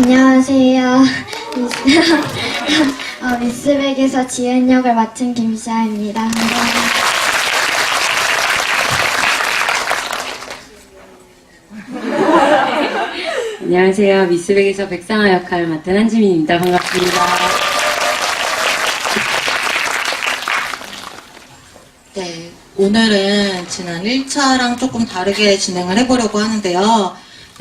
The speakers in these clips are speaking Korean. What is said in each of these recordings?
안녕하세요. 미스백에서 지은 역을 맡은 김시아입니다. 감사합니다. 안녕하세요. 미스백에서 백상아 역할을 맡은 한지민입니다. 반갑습니다. 네, 오늘은 지난 1차랑 조금 다르게 진행을 해보려고 하는데요.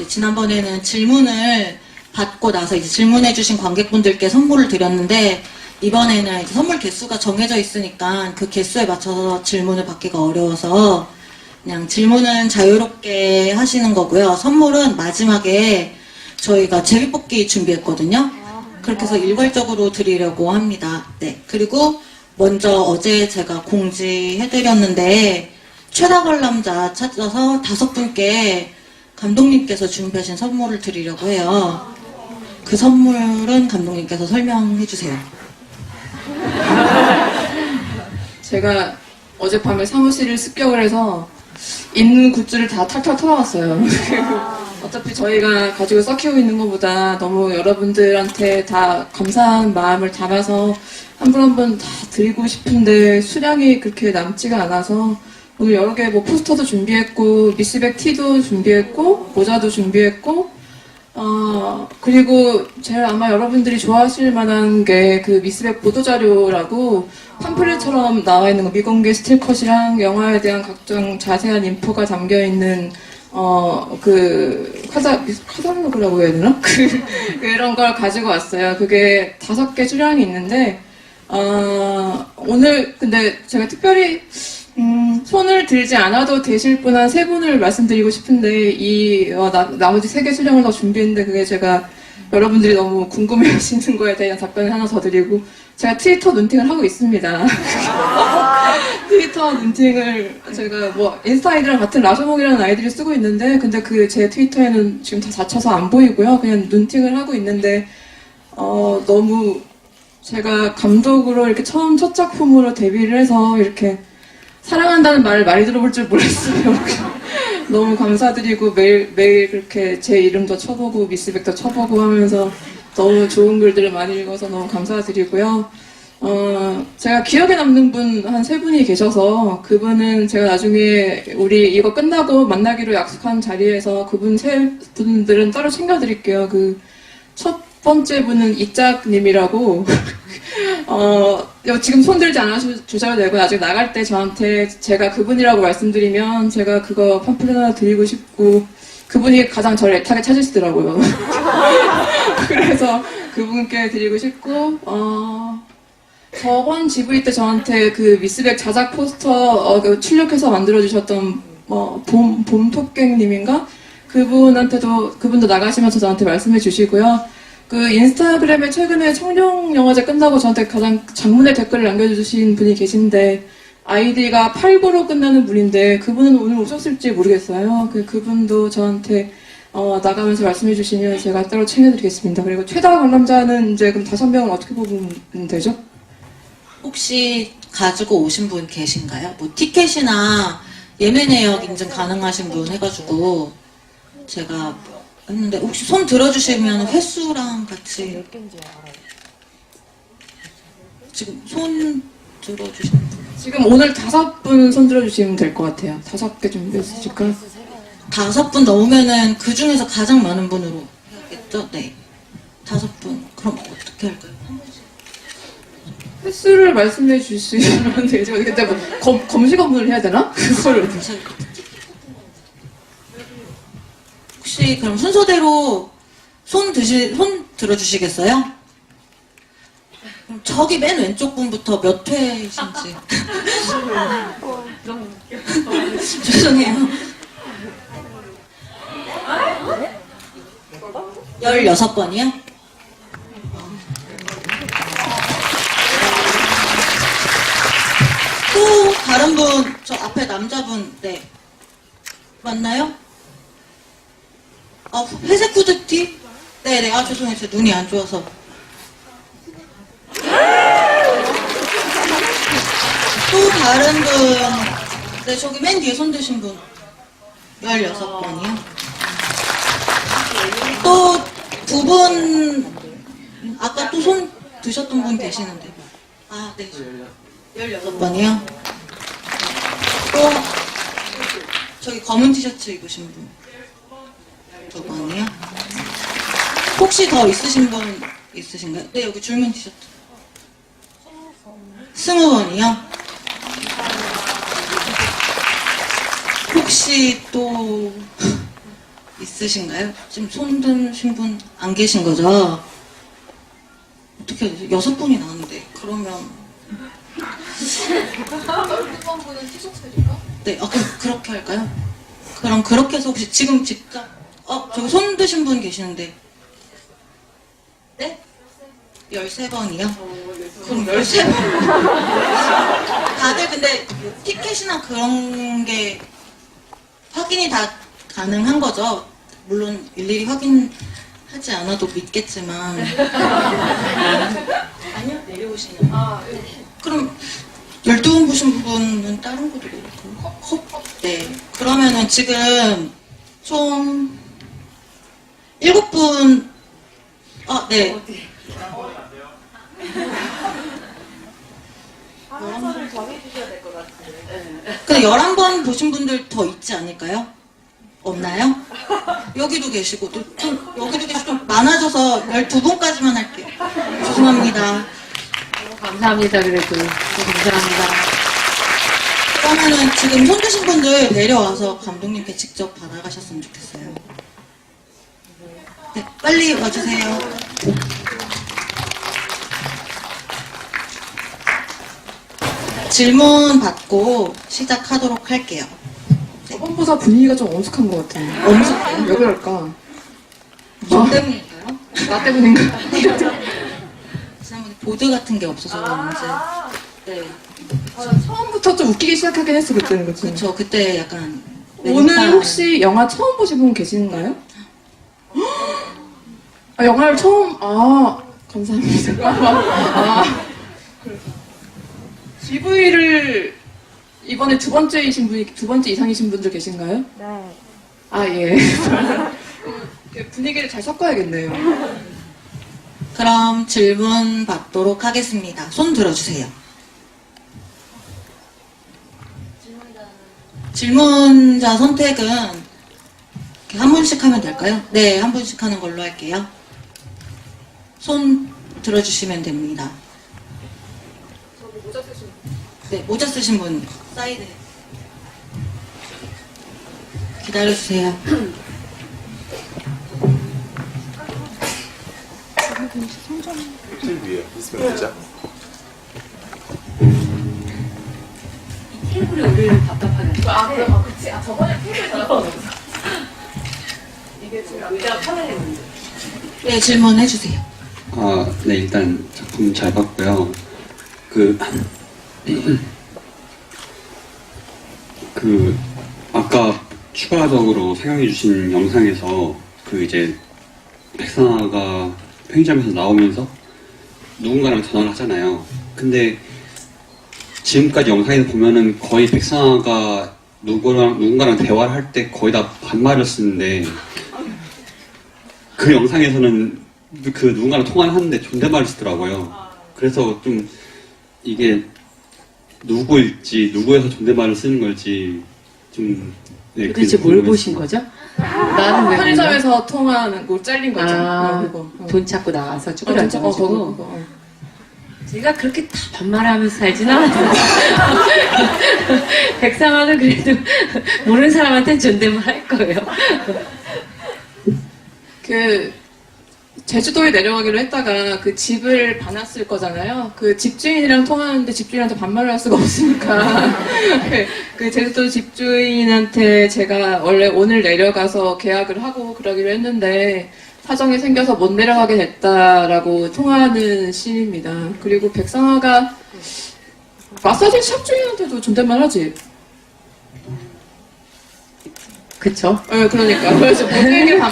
지난번에는 질문을 받고 나서 이제 질문해주신 관객분들께 선물을 드렸는데, 이번에는 이제 선물 개수가 정해져 있으니까 그 개수에 맞춰서 질문을 받기가 어려워서 그냥 질문은 자유롭게 하시는 거고요. 선물은 마지막에 저희가 제비뽑기 준비했거든요. 그렇게 해서 일괄적으로 드리려고 합니다. 네, 그리고 먼저 어제 제가 공지해드렸는데 최다 관람자 찾아서 5분께 감독님께서 준비하신 선물을 드리려고 해요. 그 선물은 감독님께서 설명해 주세요. 제가 어젯밤에 사무실을 습격을 해서 있는 굿즈를 다 탈탈 털어왔어요. 어차피 저희가 가지고 썩히고 있는 것보다 너무 여러분들한테 다 감사한 마음을 담아서 한 분 한 분 다 드리고 싶은데 수량이 그렇게 남지가 않아서 오늘 여러 개 뭐 포스터도 준비했고 미스백 티도 준비했고 모자도 준비했고 그리고 제일 아마 여러분들이 좋아하실 만한 게 그 미스백 보도자료라고 팜플렛처럼 나와 있는 거 미공개 스틸컷이랑 영화에 대한 각종 자세한 인포가 담겨 있는 그 카탈로그라고 해야 되나? 그런 걸 가지고 왔어요. 그게 5개 수량이 있는데 오늘 근데 제가 특별히 손을 들지 않아도 되실 분 한 3분을 말씀드리고 싶은데 나머지 3개 수량을 더 준비했는데 그게 제가 여러분들이 너무 궁금해 하시는 거에 대한 답변을 하나 더 드리고 제가 트위터 눈팅을 하고 있습니다. 트위터 눈팅을 제가 뭐 인스타 아이디랑 같은 라쇼몽이라는 아이디를 쓰고 있는데 근데 그 제 트위터에는 지금 다 닫혀서 안 보이고요. 그냥 눈팅을 하고 있는데 너무 제가 감독으로 이렇게 처음 첫 작품으로 데뷔를 해서 이렇게 사랑한다는 말을 많이 들어볼 줄 몰랐어요. 너무 감사드리고 매일 그렇게 제 이름도 쳐보고 미스백도 쳐보고 하면서 너무 좋은 글들을 많이 읽어서 너무 감사드리고요. 제가 기억에 남는 분 한 3분이 계셔서 그분은 제가 나중에 우리 이거 끝나고 만나기로 약속한 자리에서 그분 3분들은 따로 챙겨드릴게요. 그 첫 번째 분은 이짝님이라고 지금 손 들지 않아 주셔도 되고 나중에 나갈 때 저한테 제가 그분이라고 말씀드리면 제가 그거 팜플렛 하나 드리고 싶고 그분이 가장 저를 애타게 찾으시더라고요. 그래서 그분께 드리고 싶고 저번 GV 때 저한테 그 미스백 자작 포스터 출력해서 만들어주셨던 봄토깽님인가? 그분도 나가시면서 저한테 말씀해 주시고요. 그 인스타그램에 최근에 청룡영화제 끝나고 저한테 가장 장문의 댓글을 남겨주신 분이 계신데 아이디가 89로 끝나는 분인데 그분은 오늘 오셨을지 모르겠어요. 그분도 저한테 나가면서 말씀해 주시면 제가 따로 챙겨드리겠습니다. 그리고 최다 관람자는 이제 그럼 5명은 어떻게 보면 되죠? 혹시 가지고 오신 분 계신가요? 뭐 티켓이나 예매 내역 인증 가능하신 분 해가지고 제가 했는데 혹시 손 들어주시면 횟수랑 같이 지금 손 들어주시는 분 지금 오늘 5분 손 들어주시면 될 것 같아요. 5개 준비해 주실까요? 5분 넘으면은 그 중에서 가장 많은 분으로 해야겠죠? 네, 5분. 그럼 어떻게 할까요? 횟수를 말씀해 주시면 되죠. 근데 뭐 검시 검문을 해야 되나? 그걸 혹시 그럼 순서대로 손 들어주시겠어요? 그럼 저기 맨 왼쪽 분부터 몇 회이신지. 죄송해요. 16번이요? 또 다른 분, 저 앞에 남자분, 네. 맞나요? 회색 후드티? 네네, 죄송해요. 제 눈이 안 좋아서. 또 다른 분, 네, 저기 맨 뒤에 손 드신 분. 16번이요. 또 두 두 분, 아까 또 손 드셨던 분 계시는데. 아, 네. 16번이요? 또, 저기 검은 티셔츠 입으신 분. 2번이요? 혹시 더 있으신 분 있으신가요? 네, 여기 줄문 티셔츠. 20번이요? 혹시 또 있으신가요? 지금 손 드신 분 안 계신 거죠? 어떻게 해야 되지? 6분이 나왔는데 그러면 네, 그럼 그렇게 할까요? 그럼 그렇게 해서 혹시 지금 직접 저기 손 드신 분 계시는데 네? 13번이요? 그럼 13번 다들 근데 티켓이나 그런 게 확인이 다 가능한 거죠? 물론 일일이 확인하지 않아도 믿겠지만 아니요? 내려오시는 그럼 12분 보신 분은 다른 것도 그렇고 네 그러면은 지금 총 7분 네 11번 더 해주셔야 될 것 같은데. 11번 보신 분들 더 있지 않을까요? 없나요? 여기도 계시고, 여기도 계시고, 좀 많아져서 12분까지만 할게요. 죄송합니다. 감사합니다. 그래도 감사합니다. 그러면은 지금 손 드신 분들 내려와서 감독님께 직접 받아가셨으면 좋겠어요. 네, 빨리 와주세요. 질문 받고 시작하도록 할게요. 저번보다 분위기가 좀 엄숙한 것 같아요. 엄숙해요? 왜 그럴까? 저 때문일까요? 나 때문인가? 지난번에 보드 같은 게 없어서 그런지. 네. 처음부터 좀 웃기기 시작하긴 했어, 그때는. 그치? 그쵸. 그때 약간. 오늘 혹시 영화 처음 보신 분 계신가요? 영화를 처음, 감사합니다. GV를 이번에 두 번째 이상이신 분들 계신가요? 네. 예. 분위기를 잘 섞어야겠네요. 그럼 질문 받도록 하겠습니다. 손 들어주세요. 질문자 선택은 이렇게 한 분씩 하면 될까요? 네, 한 분씩 하는 걸로 할게요. 손 들어주시면 됩니다. 네, 모자 쓰신 분 사이드 기다려주세요. 제일 위에 있으면 되죠? 테이블에 오르면 답답하네. 그치. 저번에 테이블 달았어. 이게 지금 의자가 편해졌는데. 네, 질문해주세요. 네, 일단 작품 잘 봤고요. 아까 추가적으로 상영해주신 영상에서 이제 백상아가 편의점에서 나오면서 누군가랑 전화를 하잖아요. 근데 지금까지 영상에서 보면은 거의 백상아가 누군가랑 대화를 할 때 거의 다 반말을 쓰는데 그 영상에서는 누군가랑 통화를 하는데 존댓말을 쓰더라고요. 그래서 좀 이게 누구일지, 누구에서 존댓말을 쓰는 걸지 좀 네, 도대체 뭘 보신 거죠? 나는 왜 편의점에서 통화하는 거 잘린 거죠. 그거. 돈 찾고 나와서 그거. 쭈그려가지고 제가 그렇게 다 반말하면서 살진 않았는데 백상아는 그래도 모르는 사람한테는 존댓말 할 거예요. 제주도에 내려가기로 했다가 그 집을 봐놨을 거잖아요. 그 집주인이랑 통화하는데 집주인한테 반말을 할 수가 없으니까 그 제주도 집주인한테 제가 원래 오늘 내려가서 계약을 하고 그러기로 했는데 사정이 생겨서 못 내려가게 됐다라고 통화하는 씬입니다. 그리고 백상아가 마사지 샵 주인한테도 존댓말 하지? 그쵸? 네, 그러니까. 그래서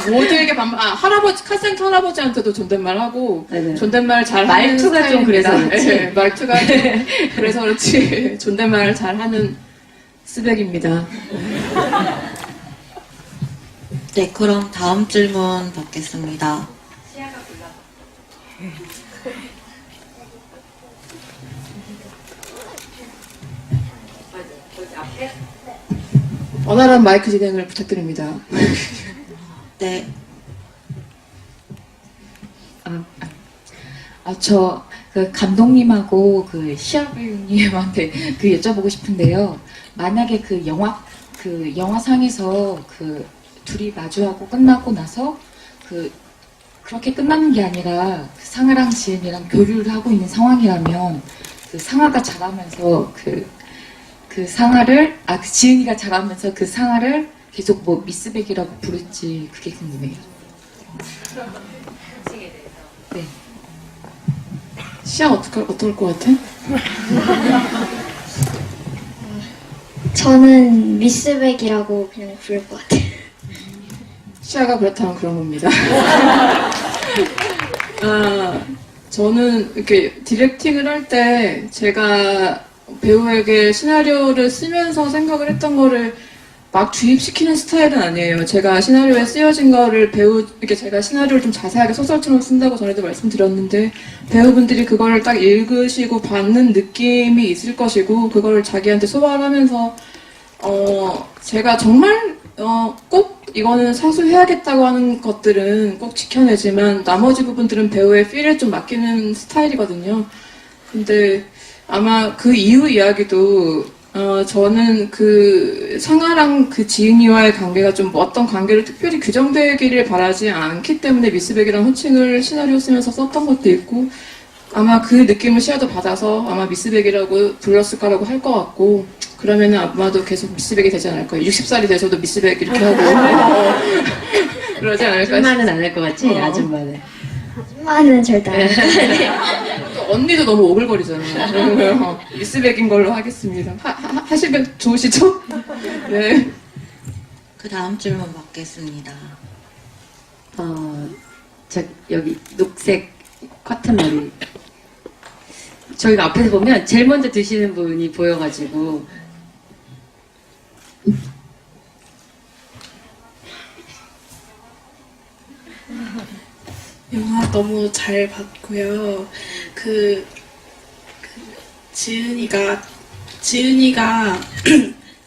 모두에게 할아버지, 카센터 할아버지한테도 존댓말 하고, 네네. 존댓말 잘 말투가 하는 좀 그래서 스타일입니다. 그렇지. 네, 말투가 좀 그래서 그렇지. 존댓말 잘 하는 스백입니다. 네, 그럼 다음 질문 받겠습니다. 원활한 마이크 진행을 부탁드립니다. 네. 저, 감독님하고 시아 배우님한테 여쭤보고 싶은데요. 만약에 영화상에서 둘이 마주하고 끝나고 나서 그렇게 끝나는 게 아니라 상아랑 지은이랑 교류를 하고 있는 상황이라면 상아가 자라면서 지은이가 자라면서 상아를 계속 뭐 미스백이라고 부를지 그게 궁금해요. 네. 시아 어떨 것 같아? 저는 미스백이라고 그냥 부를 것 같아요. 시아가 그렇다면 그런 겁니다. 저는 이렇게 디렉팅을 할 때 제가 배우에게 시나리오를 쓰면서 생각을 했던 거를 막 주입시키는 스타일은 아니에요. 제가 시나리오에 쓰여진 거를 이렇게 제가 시나리오를 좀 자세하게 소설처럼 쓴다고 전에도 말씀드렸는데, 배우분들이 그거를 딱 읽으시고 받는 느낌이 있을 것이고, 그거를 자기한테 소화를 하면서, 제가 정말, 꼭 이거는 사수해야겠다고 하는 것들은 꼭 지켜내지만, 나머지 부분들은 배우의 필에 좀 맡기는 스타일이거든요. 근데 아마 그 이후 이야기도 저는 상아랑 지은이와의 관계가 좀 어떤 관계로 특별히 규정되기를 바라지 않기 때문에 미스백이라는 호칭을 시나리오 쓰면서 썼던 것도 있고, 아마 그 느낌을 시아도 받아서 아마 미스백이라고 불렀을 거라고 할 것 같고, 그러면은 아마도 계속 미스백이 되지 않을 거예요. 60살이 돼서도 미스백 이렇게 하고 그러지 않을까. 아줌마는 안 할 것 같지? 아줌마는. 아줌마는 절대 안 해요. 언니도 너무 오글거리잖아요. 미스백인 걸로 하겠습니다. 하시면 좋으시죠? 네. 그 다음 질문 받겠습니다. 여기 녹색 커튼 머리. 저희가 앞에서 보면 제일 먼저 드시는 분이 보여가지고. 영화 너무 잘 봤고요. 지은이가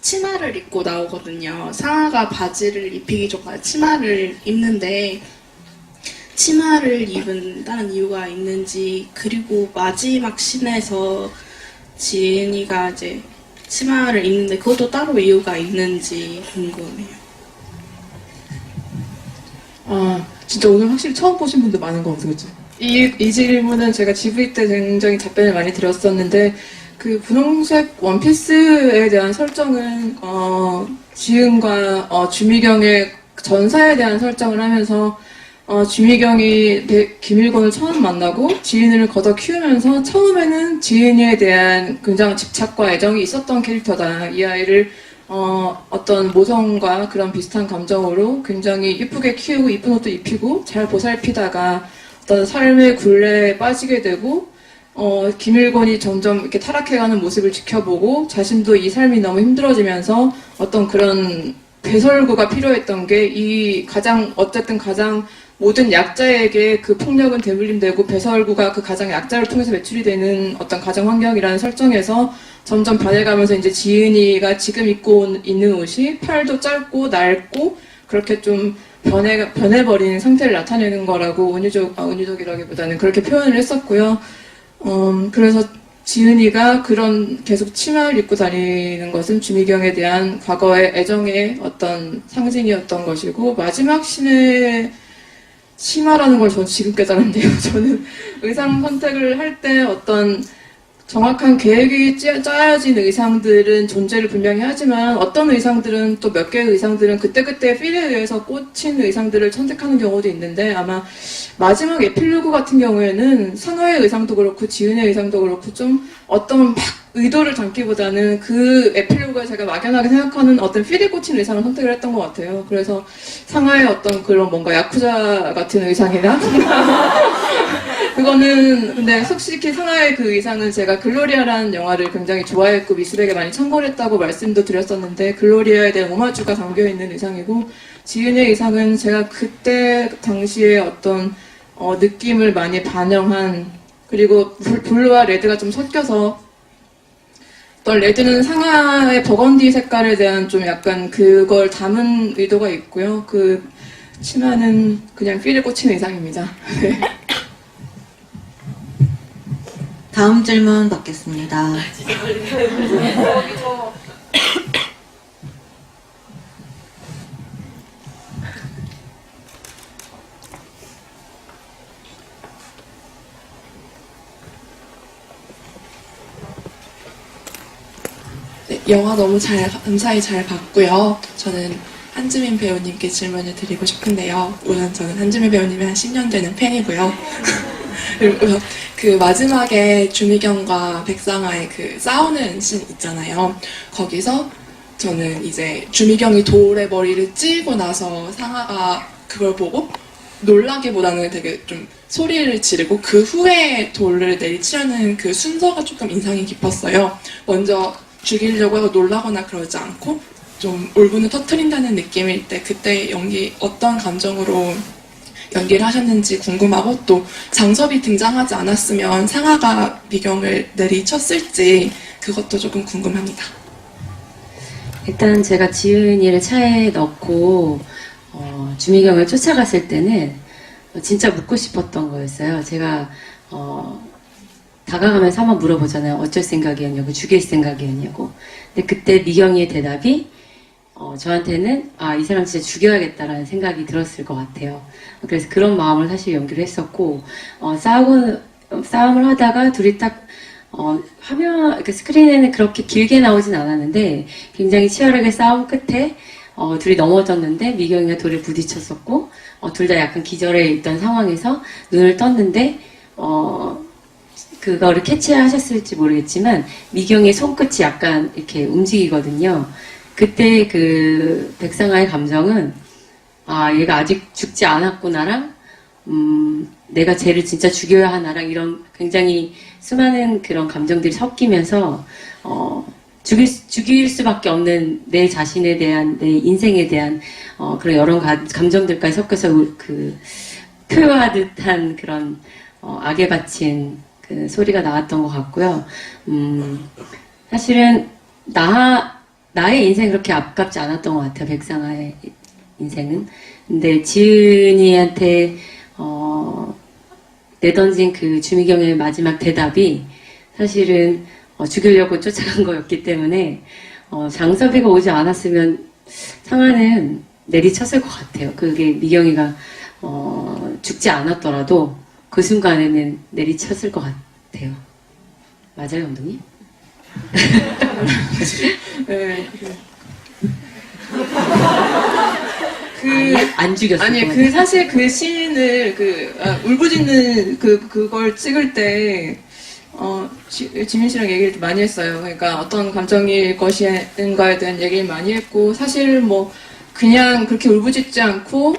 치마를 입고 나오거든요. 상아가 바지를 입히기 전까지 치마를 입는데, 치마를 입은 다른 이유가 있는지, 그리고 마지막 씬에서 지은이가 이제 치마를 입는데 그것도 따로 이유가 있는지 궁금해요. 진짜 오늘 확실히 처음 보신 분들 많은 것 같아요, 그죠? 이 질문은 제가 GV 때 굉장히 답변을 많이 드렸었는데, 분홍색 원피스에 대한 설정은, 지은과, 주미경의 전사에 대한 설정을 하면서, 주미경이 김일곤을 처음 만나고 지은을 걷어 키우면서 처음에는 지은이에 대한 굉장히 집착과 애정이 있었던 캐릭터다. 이 아이를 어떤 모성과 그런 비슷한 감정으로 굉장히 이쁘게 키우고 이쁜 옷도 입히고 잘 보살피다가 어떤 삶의 굴레에 빠지게 되고 김일곤이 점점 이렇게 타락해가는 모습을 지켜보고 자신도 이 삶이 너무 힘들어지면서 어떤 그런 배설구가 필요했던 게 어쨌든 가장 모든 약자에게 그 폭력은 대물림되고 배설구가 그 가장 약자를 통해서 매출이 되는 어떤 가정 환경이라는 설정에서 점점 변해가면서 이제 지은이가 지금 입고 있는 옷이 팔도 짧고 낡고 그렇게 좀 변해버린 상태를 나타내는 거라고 은유적이라기보다는 그렇게 표현을 했었고요. 그래서 지은이가 그런 계속 치마를 입고 다니는 것은 주미경에 대한 과거의 애정의 어떤 상징이었던 것이고, 마지막 씬에 치마라는 걸 저는 지금 깨달았는데요. 저는 의상 선택을 할 때 어떤 정확한 계획이 짜여진 의상들은 존재를 분명히 하지만 어떤 의상들은 또 몇 개의 의상들은 그때그때 필에 의해서 꽂힌 의상들을 선택하는 경우도 있는데, 아마 마지막 에필로그 같은 경우에는 상아의 의상도 그렇고 지은의 의상도 그렇고 좀 어떤 막 의도를 담기보다는 그 에필로그에 제가 막연하게 생각하는 어떤 필에 꽂힌 의상을 선택을 했던 것 같아요. 그래서 상아의 어떤 그런 뭔가 야쿠자 같은 의상이나 그거는 근데 솔직히 상아의 그 의상은 제가 글로리아라는 영화를 굉장히 좋아했고 미스백에 많이 참고를 했다고 말씀도 드렸었는데, 글로리아에 대한 오마주가 담겨있는 의상이고, 지은의 의상은 제가 그때 당시에 어떤 느낌을 많이 반영한, 그리고 블루와 레드가 좀 섞여서, 어떤 레드는 상하의 버건디 색깔에 대한 좀 약간 그걸 담은 의도가 있고요. 그 치마는 그냥 필에 꽂힌 의상입니다. 네. 다음 질문 받겠습니다. 네, 영화 너무 감사히 잘 봤고요. 저는 한지민 배우님께 질문을 드리고 싶은데요. 우선 저는 한지민 배우님의 한 10년 되는 팬이고요. 그리고 그 마지막에 주미경과 백상아의 그 싸우는 씬 있잖아요. 거기서 저는 이제 주미경이 돌에 머리를 찌고 나서 상아가 그걸 보고 놀라기보다는 되게 좀 소리를 지르고 그 후에 돌을 내리치려는 그 순서가 조금 인상이 깊었어요. 먼저 죽이려고 하고 놀라거나 그러지 않고 좀 울분을 터트린다는 느낌일 때 그때 연기 어떤 감정으로 연기를 하셨는지 궁금하고, 또 장섭이 등장하지 않았으면 상아가 미경을 내리쳤을지 그것도 조금 궁금합니다. 일단 제가 지은이를 차에 넣고 주미경을 쫓아갔을 때는 진짜 묻고 싶었던 거였어요. 제가 다가가면서 한번 물어보잖아요. 어쩔 생각이었냐고, 죽일 생각이었냐고. 근데 그때 미경이의 대답이 저한테는 이 사람 진짜 죽여야겠다라는 생각이 들었을 것 같아요. 그래서 그런 마음을 사실 연기를 했었고, 싸움을 하다가 둘이 딱 화면, 스크린에는 그렇게 길게 나오진 않았는데 굉장히 치열하게 싸움 끝에 둘이 넘어졌는데 미경이가 돌에 부딪혔었고, 둘 다 약간 기절해 있던 상황에서 눈을 떴는데 그거를 캐치하셨을지 모르겠지만 미경의 손끝이 약간 이렇게 움직이거든요. 그때 그 백상아의 감정은 얘가 아직 죽지 않았구나랑 내가 쟤를 진짜 죽여야 하나랑 이런 굉장히 수많은 그런 감정들이 섞이면서 죽일 수밖에 없는 내 자신에 대한, 내 인생에 대한 그런 여러 감정들까지 섞여서 그 표현하듯한 그런 악에 바친 그 소리가 나왔던 것 같고요. 사실은 나의 인생이 그렇게 아깝지 않았던 것 같아요. 백상아의 인생은. 근데 지은이한테 내던진 그 주미경의 마지막 대답이 사실은 죽이려고 쫓아간 거였기 때문에 장섭이가 오지 않았으면 상아는 내리쳤을 것 같아요. 그게 미경이가 죽지 않았더라도 그 순간에는 내리쳤을 것 같아요. 맞아요, 감독님? 네. 안 죽였어요. 아니, 사실 그 씬을, 울부짖는 그걸 찍을 때, 지민 씨랑 얘기를 좀 많이 했어요. 그러니까 어떤 감정일 것인가에 대한 얘기를 많이 했고, 사실 그냥 그렇게 울부짖지 않고,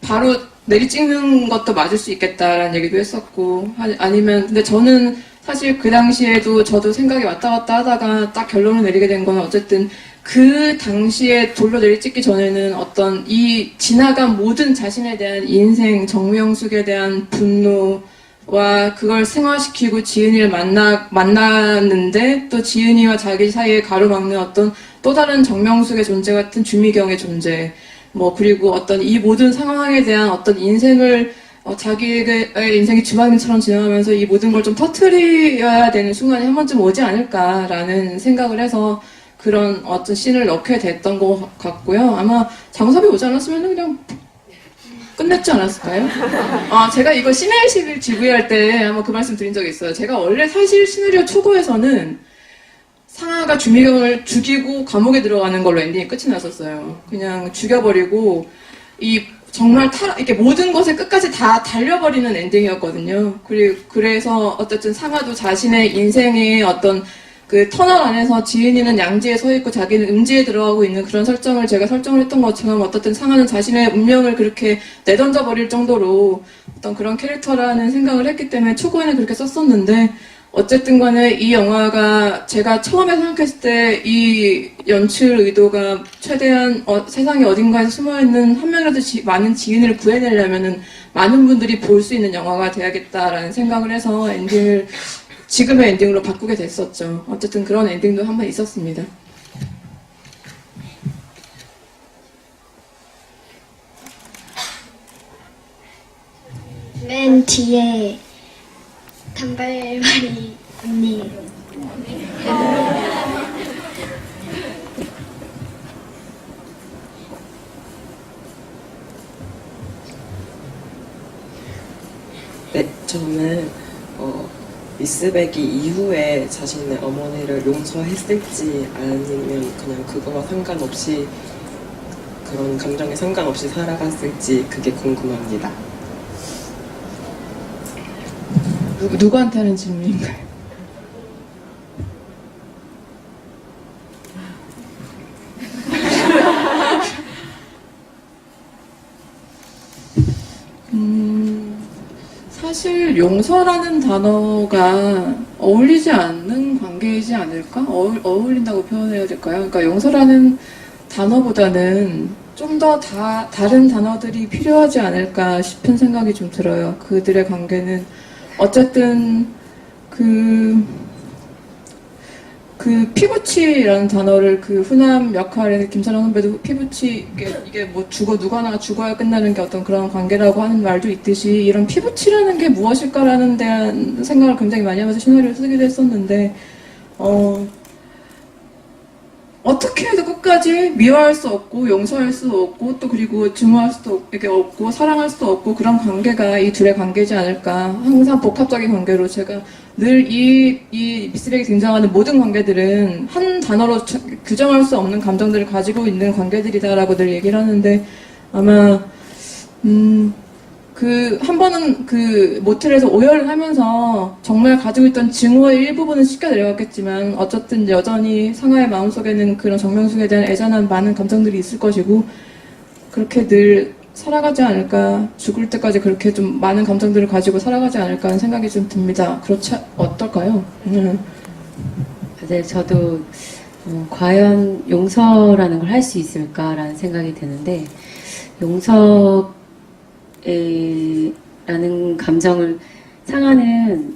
바로 내리찍는 것도 맞을 수 있겠다라는 얘기도 했었고, 아니면, 근데 저는 사실 그 당시에도 저도 생각이 왔다 갔다 하다가 딱 결론을 내리게 된 건 어쨌든 그 당시에 돌로 내리찍기 전에는 어떤 이 지나간 모든 자신에 대한 인생, 정명숙에 대한 분노와 그걸 생화시키고 지은이를 만났는데 또 지은이와 자기 사이에 가로막는 어떤 또 다른 정명숙의 존재 같은 주미경의 존재, 그리고 어떤 이 모든 상황에 대한 어떤 인생을 자기의 인생이 주마등처럼 지나가면서 이 모든 걸 좀 터트려야 되는 순간이 한 번쯤 오지 않을까라는 생각을 해서 그런 어떤 씬을 넣게 됐던 것 같고요. 아마 장섭이 오지 않았으면 그냥 끝냈지 않았을까요? 제가 이거 시나리오를 지구할 때 아마 그 말씀 드린 적이 있어요. 제가 원래 사실 시나리오 초고에서는 상아가 주미경을 죽이고 감옥에 들어가는 걸로 엔딩이 끝이 났었어요. 그냥 죽여버리고 정말 이렇게 모든 것을 끝까지 다 달려버리는 엔딩이었거든요. 그래서 어쨌든 상아도 자신의 인생의 어떤 그 터널 안에서 지은이는 양지에 서 있고 자기는 음지에 들어가고 있는 그런 설정을 제가 설정을 했던 것처럼 어떻든 상아는 자신의 운명을 그렇게 내던져 버릴 정도로 어떤 그런 캐릭터라는 생각을 했기 때문에 초고에는 그렇게 썼었는데 어쨌든 간에 이 영화가 제가 처음에 생각했을 때 이 연출 의도가 최대한 세상의 어딘가에 숨어있는 한 명이라도 많은 지인을 구해내려면은 많은 분들이 볼 수 있는 영화가 돼야겠다라는 생각을 해서 엔딩을 지금의 엔딩으로 바꾸게 됐었죠. 어쨌든 그런 엔딩도 한번 있었습니다. 맨 뒤에 단발머리 언니. 네, 저는 미스백이 이후에 자신의 어머니를 용서했을지 아니면 그냥 그거와 상관없이 그런 감정에 상관없이 살아갔을지 그게 궁금합니다. 누구한테 하는 질문인가요? 사실 용서라는 단어가 어울리지 않는 관계이지 않을까? 어울린다고 표현해야 될까요? 그러니까 용서라는 단어보다는 좀 더 다른 단어들이 필요하지 않을까 싶은 생각이 좀 들어요. 그들의 관계는 어쨌든 그 피부치라는 단어를 그 훈남 역할에서 김선영 선배도 피부치 이게 뭐 누구 하나가 죽어야 끝나는 게 어떤 그런 관계라고 하는 말도 있듯이 이런 피부치라는 게 무엇일까라는 대한 생각을 굉장히 많이 하면서 시나리오를 쓰기도 했었는데 어떻게 해도 끝까지 미워할 수 없고 용서할 수 없고 또 그리고 증오할 수도 없고 사랑할 수도 없고 그런 관계가 이 둘의 관계지 않을까. 항상 복합적인 관계로 제가 늘 이 미스백이 등장하는 모든 관계들은 한 단어로 규정할 수 없는 감정들을 가지고 있는 관계들이다라고 늘 얘기를 하는데 아마 한 번은 그 모텔에서 오열을 하면서 정말 가지고 있던 증오의 일부분은 씻겨 내려갔겠지만 어쨌든 여전히 상아의 마음속에는 그런 정명숙에 대한 애잔한 많은 감정들이 있을 것이고 그렇게 늘 살아가지 않을까, 죽을 때까지 그렇게 좀 많은 감정들을 가지고 살아가지 않을까 하는 생각이 좀 듭니다. 그렇지 어떨까요? 네, 저도 과연 용서라는 걸 할 수 있을까라는 생각이 드는데 용서라는 감정을 상아는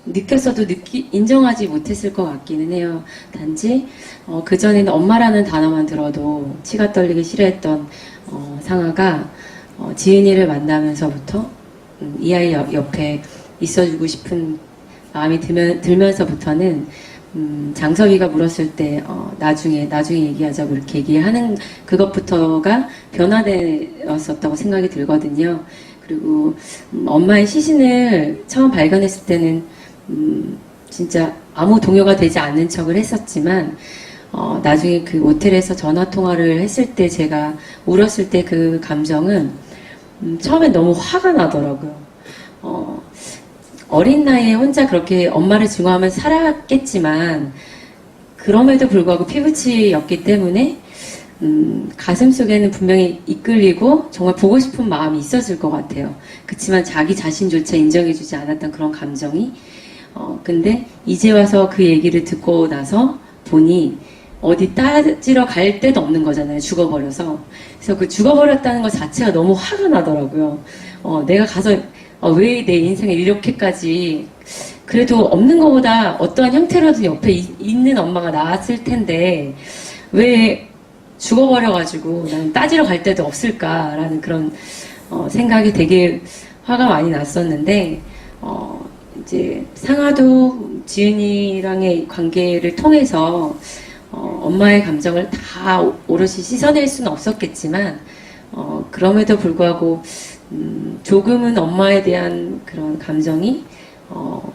느꼈어도 인정하지 못했을 것 같기는 해요. 단지 그전에는 엄마라는 단어만 들어도 치가 떨리기 싫어했던 상아가 지은이를 만나면서부터 이 아이 옆에 있어주고 싶은 마음이 들면서부터는 장섭이가 물었을 때 나중에 얘기하자고 이렇게 얘기하는 그것부터가 변화되었었다고 생각이 들거든요. 그리고 엄마의 시신을 처음 발견했을 때는 진짜 아무 동요가 되지 않는 척을 했었지만 나중에 그 모텔에서 전화 통화를 했을 때 제가 울었을 때 그 감정은 처음엔 너무 화가 나더라고요. 어린 나이에 혼자 그렇게 엄마를 증오하면서 살았겠지만 그럼에도 불구하고 피부치였기 때문에 가슴 속에는 분명히 이끌리고 정말 보고 싶은 마음이 있었을 것 같아요. 그렇지만 자기 자신조차 인정해주지 않았던 그런 감정이 근데 이제 와서 그 얘기를 듣고 나서 보니 어디 따지러 갈 데도 없는 거잖아요. 죽어버려서. 그래서 그 죽어버렸다는 것 자체가 너무 화가 나더라고요. 내가 가서 왜 내 인생에 이렇게까지 그래도 없는 것보다 어떠한 형태로든 옆에 있는 엄마가 나았을 텐데 왜 죽어버려가지고 나는 따지러 갈 데도 없을까라는 그런 생각이 되게 화가 많이 났었는데 이제 상아도 지은이랑의 관계를 통해서 엄마의 감정을 다 오롯이 씻어낼 수는 없었겠지만 그럼에도 불구하고 조금은 엄마에 대한 그런 감정이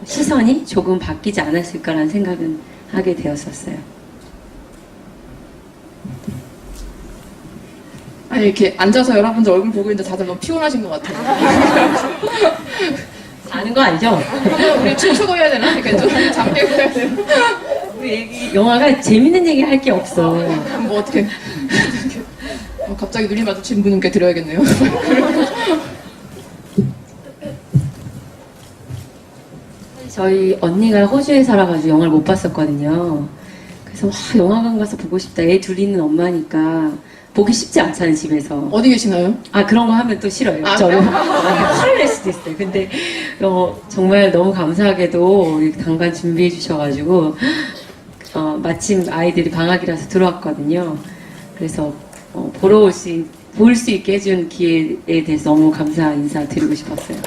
시선이 조금 바뀌지 않았을까라는 생각은 하게 되었었어요. 아니 이렇게 앉아서 여러분들 얼굴 보고 있는데 다들 너무 피곤하신 것 같아요. 아는 거 알죠? 우리 춤추고 해야 되나? 이렇게 좀 잠깨고 해야 되나? 우리 영화가 재밌는 얘기 할 게 없어. 뭐 어떻게 갑자기 눈이 마주친 분께 드려야겠네요. 저희 언니가 호주에 살아가지고 영화를 못 봤었거든요. 그래서 와, 영화관 가서 보고 싶다. 애 둘이 있는 엄마니까 보기 쉽지 않잖아요, 집에서. 어디 계시나요? 아, 그런 거 하면 또 싫어요. 아, 저는 화를 낼 수도 있어요. 근데 정말 너무 감사하게도 이렇게 당관 준비해 주셔가지고 마침 아이들이 방학이라서 들어왔거든요. 그래서 볼 수 있게 해준 기회에 대해서 너무 감사 인사 드리고 싶었어요.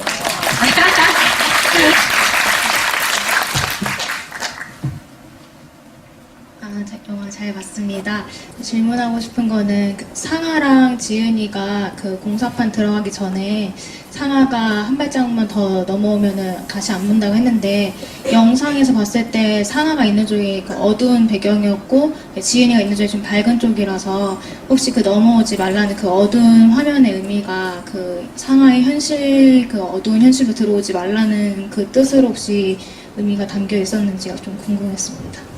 영화 잘 봤습니다. 질문하고 싶은 거는 상아랑 지은이가 그 공사판 들어가기 전에 상아가 한 발짝만 더 넘어오면은 다시 안 본다고 했는데 영상에서 봤을 때 상아가 있는 쪽이 그 어두운 배경이었고 지은이가 있는 쪽이 좀 밝은 쪽이라서 혹시 그 넘어오지 말라는 그 어두운 화면의 의미가 그 상아의 현실 그 어두운 현실로 들어오지 말라는 그 뜻으로 혹시 의미가 담겨 있었는지가 좀 궁금했습니다.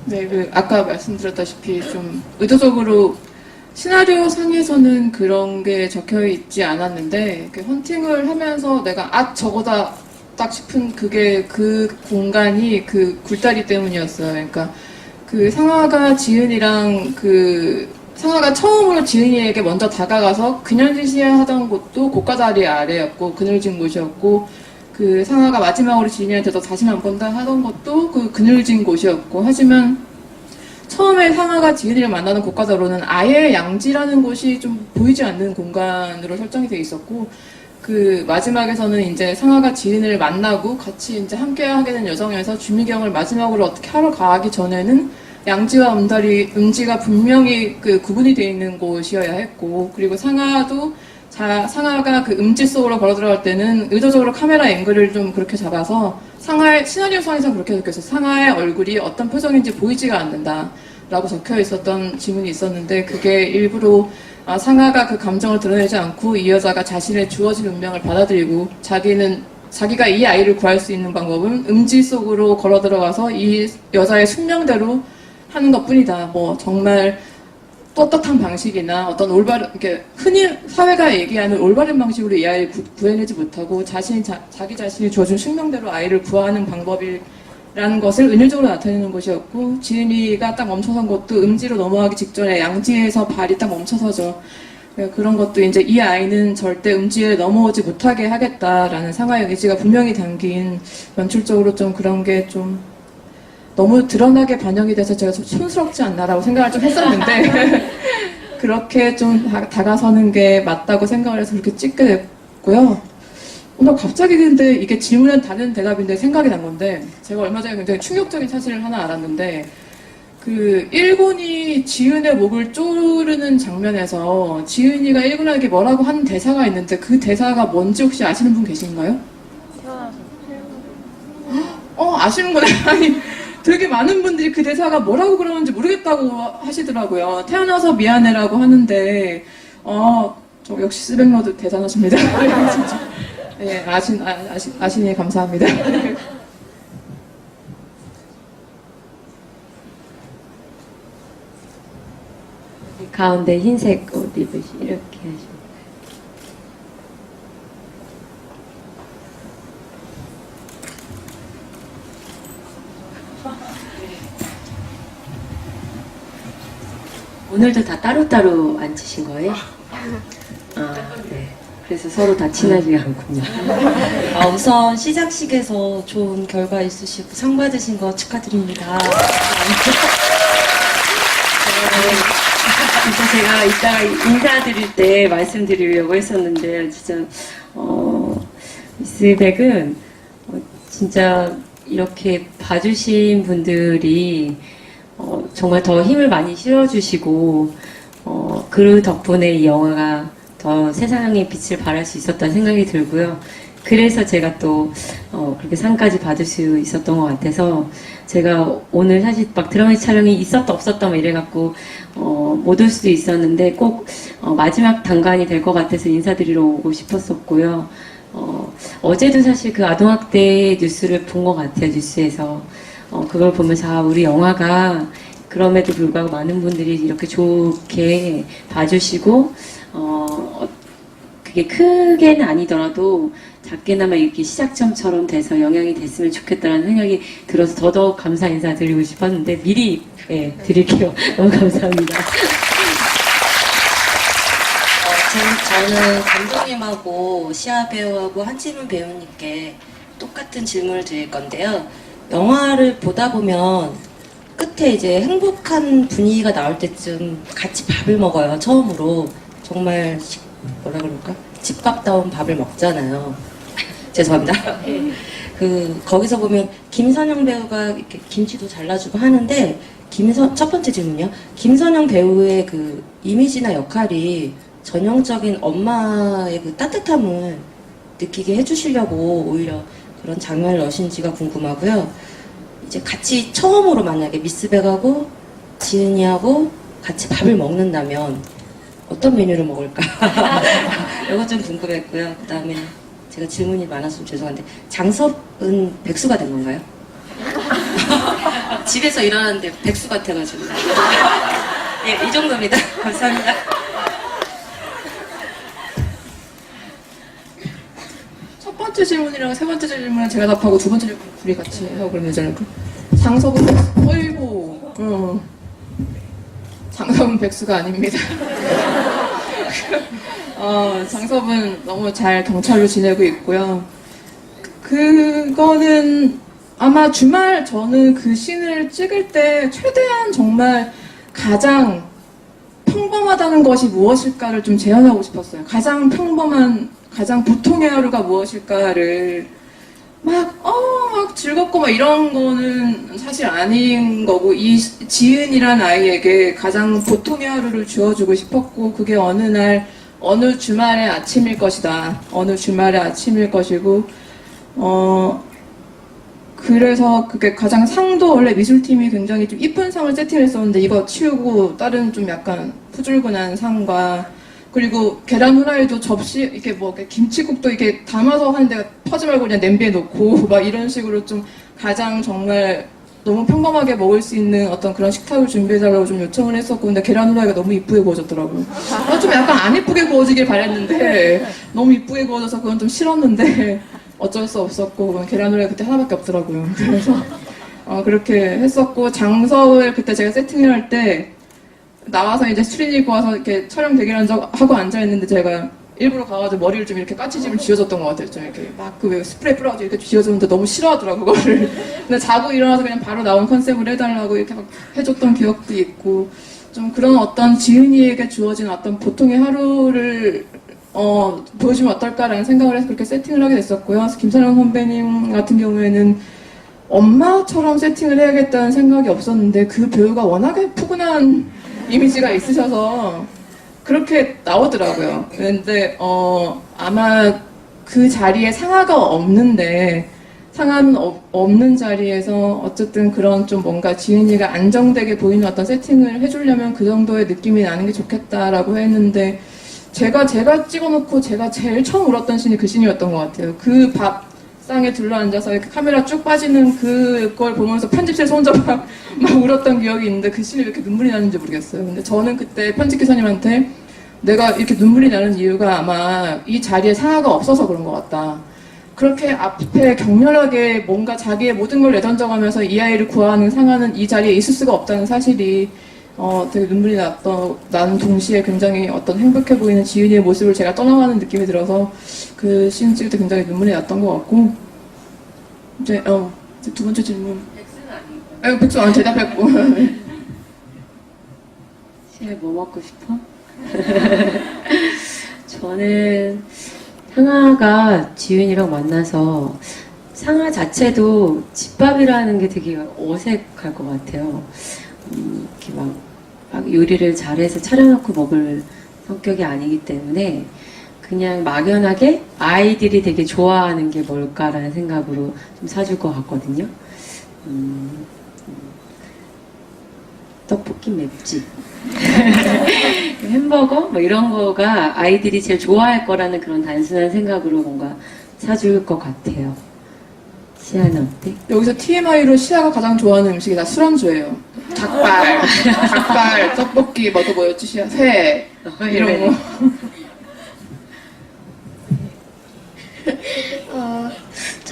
네, 아까 말씀드렸다시피 좀 의도적으로 시나리오 상에서는 그런 게 적혀 있지 않았는데 헌팅을 하면서 내가 저거다 딱 싶은 그게 그 공간이 그 굴다리 때문이었어요. 그러니까 그 상아가 지은이랑 상아가 처음으로 지은이에게 먼저 다가가서 그녀짓이하던 곳도 고가다리 아래였고 그늘진 곳이었고 그 상아가 마지막으로 지은이한테도 다시는 안 본다 하던 것도 그 그늘진 곳이었고 하지만 처음에 상아가 지은이를 만나는 고가다로는 아예 양지라는 곳이 좀 보이지 않는 공간으로 설정이 돼 있었고 그 마지막에서는 이제 상아가 지은이를 만나고 같이 이제 함께 하게 된 여정에서 주미경을 마지막으로 어떻게 하러 가기 전에는 양지와 음지가 분명히 그 구분이 되어 있는 곳이어야 했고 그리고 상아가 그 음지 속으로 걸어 들어갈 때는 의도적으로 카메라 앵글을 좀 그렇게 잡아서 시나리오상에서 그렇게 적혀있어요. 상아의 얼굴이 어떤 표정인지 보이지가 않는다 라고 적혀 있었던 지문이 있었는데 그게 일부러 상아가 그 감정을 드러내지 않고 이 여자가 자신의 주어진 운명을 받아들이고 자기가 이 아이를 구할 수 있는 방법은 음지 속으로 걸어 들어가서 이 여자의 숙명대로 하는 것 뿐이다. 뭐 정말 떳떳한 방식이나 어떤 이렇게 흔히 사회가 얘기하는 올바른 방식으로 이 아이를 구해내지 못하고 자기 자신이 주어진 숙명대로 아이를 구하는 방법이라는 것을 은유적으로 나타내는 것이었고 지은이가 딱 멈춰선 것도 음지로 넘어가기 직전에 양지에서 발이 딱 멈춰서죠. 그런 것도 이제 이 아이는 절대 음지에 넘어오지 못하게 하겠다라는 상아의 의지가 분명히 담긴 연출적으로 좀 그런 게 좀 너무 드러나게 반영이 돼서 제가 좀 촌스럽지 않나라고 생각을 좀 했었는데 그렇게 좀 다가서는 게 맞다고 생각을 해서 그렇게 찍게 됐고요. 오늘 갑자기 근데 이게 질문은 다른 대답인데 생각이 난 건데 제가 얼마 전에 굉장히 충격적인 사실을 하나 알았는데 그 일곤이 지은의 목을 조르는 장면에서 지은이가 일곤에게 뭐라고 하는 대사가 있는데 그 대사가 뭔지 혹시 아시는 분 계신가요? 아시는구나. 아니 되게 많은 분들이 그 대사가 뭐라고 그러는지 모르겠다고 하시더라고요. 태어나서 미안해라고 하는데, 저 역시 스백러드 대단하십니다. 진짜. 예, 아시니 감사합니다. 가운데 흰색 옷 입으시 이렇게 하시고. 오늘도 다 따로따로 앉으신 거예요? 네. 그래서 서로 다 친하지 않군요. 우선 시상식에서 좋은 결과 있으시고 상 받으신 거 축하드립니다. 진짜 제가 이따가 인사드릴 때 말씀드리려고 했었는데 진짜 미스백은 진짜 이렇게 봐주신 분들이 정말 더 힘을 많이 실어주시고 그 덕분에 이 영화가 더 세상에 빛을 발할 수 있었다는 생각이 들고요. 그래서 제가 또 그렇게 상까지 받을 수 있었던 것 같아서 제가 오늘 사실 막 드라마 촬영이 있었다 없었다 막 이래갖고 못 올 수도 있었는데 꼭 마지막 단관이 될 것 같아서 인사드리러 오고 싶었었고요. 어제도 사실 그 아동학대 뉴스를 본 것 같아요. 뉴스에서 그걸 보면서 우리 영화가 그럼에도 불구하고 많은 분들이 이렇게 좋게 봐주시고 그게 크게는 아니더라도 작게나마 이렇게 시작점처럼 돼서 영향이 됐으면 좋겠다는 생각이 들어서 더더욱 감사 인사 드리고 싶었는데 미리 드릴게요. 너무 감사합니다. 저는 감독님하고 시아 배우하고 한지민 배우님께 똑같은 질문을 드릴 건데요. 영화를 보다 보면 끝에 이제 행복한 분위기가 나올 때쯤 같이 밥을 먹어요. 처음으로. 정말 뭐라 그럴까? 집밥다운 밥을 먹잖아요. 죄송합니다. 거기서 보면 김선영 배우가 이렇게 김치도 잘라주고 하는데 첫 번째 질문이요. 김선영 배우의 그 이미지나 역할이 전형적인 엄마의 그 따뜻함을 느끼게 해주시려고 오히려 그런 장면을 넣으신지가 궁금하고요. 이제 같이 처음으로 만약에 미스백하고 지은이하고 같이 밥을 먹는다면 어떤 메뉴를 먹을까? 이거 좀 궁금했고요. 그 다음에 제가 질문이 많았으면 죄송한데 장섭은 백수가 된 건가요? 집에서 일하는데 백수 같아가지고. 예, 이 정도입니다. 감사합니다. 첫 번째 질문이랑 세 번째 질문은 제가 답하고 두 번째 질문 둘이 같이 하고 그러면 되잖아요. 장섭은 백수, 어이구, 장섭은 백수가 아닙니다. 장섭은 너무 잘 경찰로 지내고 있고요. 그거는 아마 주말 저는 그 씬을 찍을 때 최대한 정말 가장 평범하다는 것이 무엇일까를 좀 재현하고 싶었어요. 가장 평범한, 가장 보통의 하루가 무엇일까를 막 즐겁고 막 이런 거는 사실 아닌 거고, 이 지은이란 아이에게 가장 보통의 하루를 주어주고 싶었고, 그게 어느 주말의 아침일 것이다. 어느 주말의 아침일 것이고, 그래서 그게 가장 상도 원래 미술팀이 굉장히 좀 이쁜 상을 세팅했었는데 이거 치우고 다른 좀 약간 푸줄근한 상과, 그리고 계란 후라이도 접시 이렇게 뭐 이렇게 김치국도 이렇게 담아서 하는데 퍼지 말고 그냥 냄비에 넣고 막 이런 식으로 좀 가장 정말 너무 평범하게 먹을 수 있는 어떤 그런 식탁을 준비해달라고 좀 요청을 했었고, 근데 계란 후라이가 너무 이쁘게 구워졌더라고요. 좀 약간 안 이쁘게 구워지길 바랬는데 너무 이쁘게 구워져서 그건 좀 싫었는데 어쩔 수 없었고, 계란 후라이 그때 하나밖에 없더라고요. 그래서 그렇게 했었고, 장섭을 그때 제가 세팅을 할 때 나와서 이제 스트링 입고 와서 이렇게 촬영 대기를 하고 앉아있는데 제가 일부러 가가지고 머리를 좀 이렇게 까치집을 쥐어줬던 것 같아요. 좀 이렇게 막 그 스프레이 뿌려가지고 이렇게 쥐어줬는데 너무 싫어하더라고, 그거를. 근데 자고 일어나서 그냥 바로 나온 컨셉을 해달라고 이렇게 막 해줬던 기억도 있고, 좀 그런 어떤 지은이에게 주어진 어떤 보통의 하루를 보여주면 어떨까라는 생각을 해서 그렇게 세팅을 하게 됐었고요. 김선영 선배님 같은 경우에는 엄마처럼 세팅을 해야겠다는 생각이 없었는데 그 배우가 워낙에 푸근한 이미지가 있으셔서 그렇게 나오더라고요. 그런데 아마 그 자리에 상아가 없는데, 상아는 없는 자리에서 어쨌든 그런 좀 뭔가 지은이가 안정되게 보이는 어떤 세팅을 해주려면 그 정도의 느낌이 나는 게 좋겠다라고 했는데, 제가 찍어놓고 제가 제일 처음 울었던 씬이 그 씬이었던 것 같아요. 그 밥상에 둘러앉아서 이렇게 카메라 쭉 빠지는 그걸 보면서 편집실에서 혼자 막 울었던 기억이 있는데, 그 씬이 왜 이렇게 눈물이 나는지 모르겠어요. 근데 저는 그때 편집기사님한테 내가 이렇게 눈물이 나는 이유가 아마 이 자리에 상아가 없어서 그런 것 같다. 그렇게 앞에 격렬하게 뭔가 자기의 모든 걸 내던져가면서 이 아이를 구하는 상아는 이 자리에 있을 수가 없다는 사실이 되게 눈물이 나는 동시에 굉장히 어떤 행복해 보이는 지은이의 모습을 제가 떠나가는 느낌이 들어서 그 씬 찍을 때 굉장히 눈물이 났던 것 같고, 이제 두 번째 질문. 백수는 아니고. 백수 안 대답했고. 시에 뭐 먹고 싶어? 저는 상아가 지윤이랑 만나서 상아 자체도 집밥이라는 게 되게 어색할 것 같아요. 이렇게 막 요리를 잘해서 차려놓고 먹을 성격이 아니기 때문에 그냥 막연하게 아이들이 되게 좋아하는 게 뭘까라는 생각으로 좀 사줄 것 같거든요. 떡볶이 맵지. 햄버거 뭐 이런 거가 아이들이 제일 좋아할 거라는 그런 단순한 생각으로 뭔가 사줄 것 같아요. 시아는 어때? 여기서 TMI로 시아가 가장 좋아하는 음식이 다 술안주예요. 닭발, 떡볶이, 뭐 또 뭐였지, 시아? 회, 이런 거.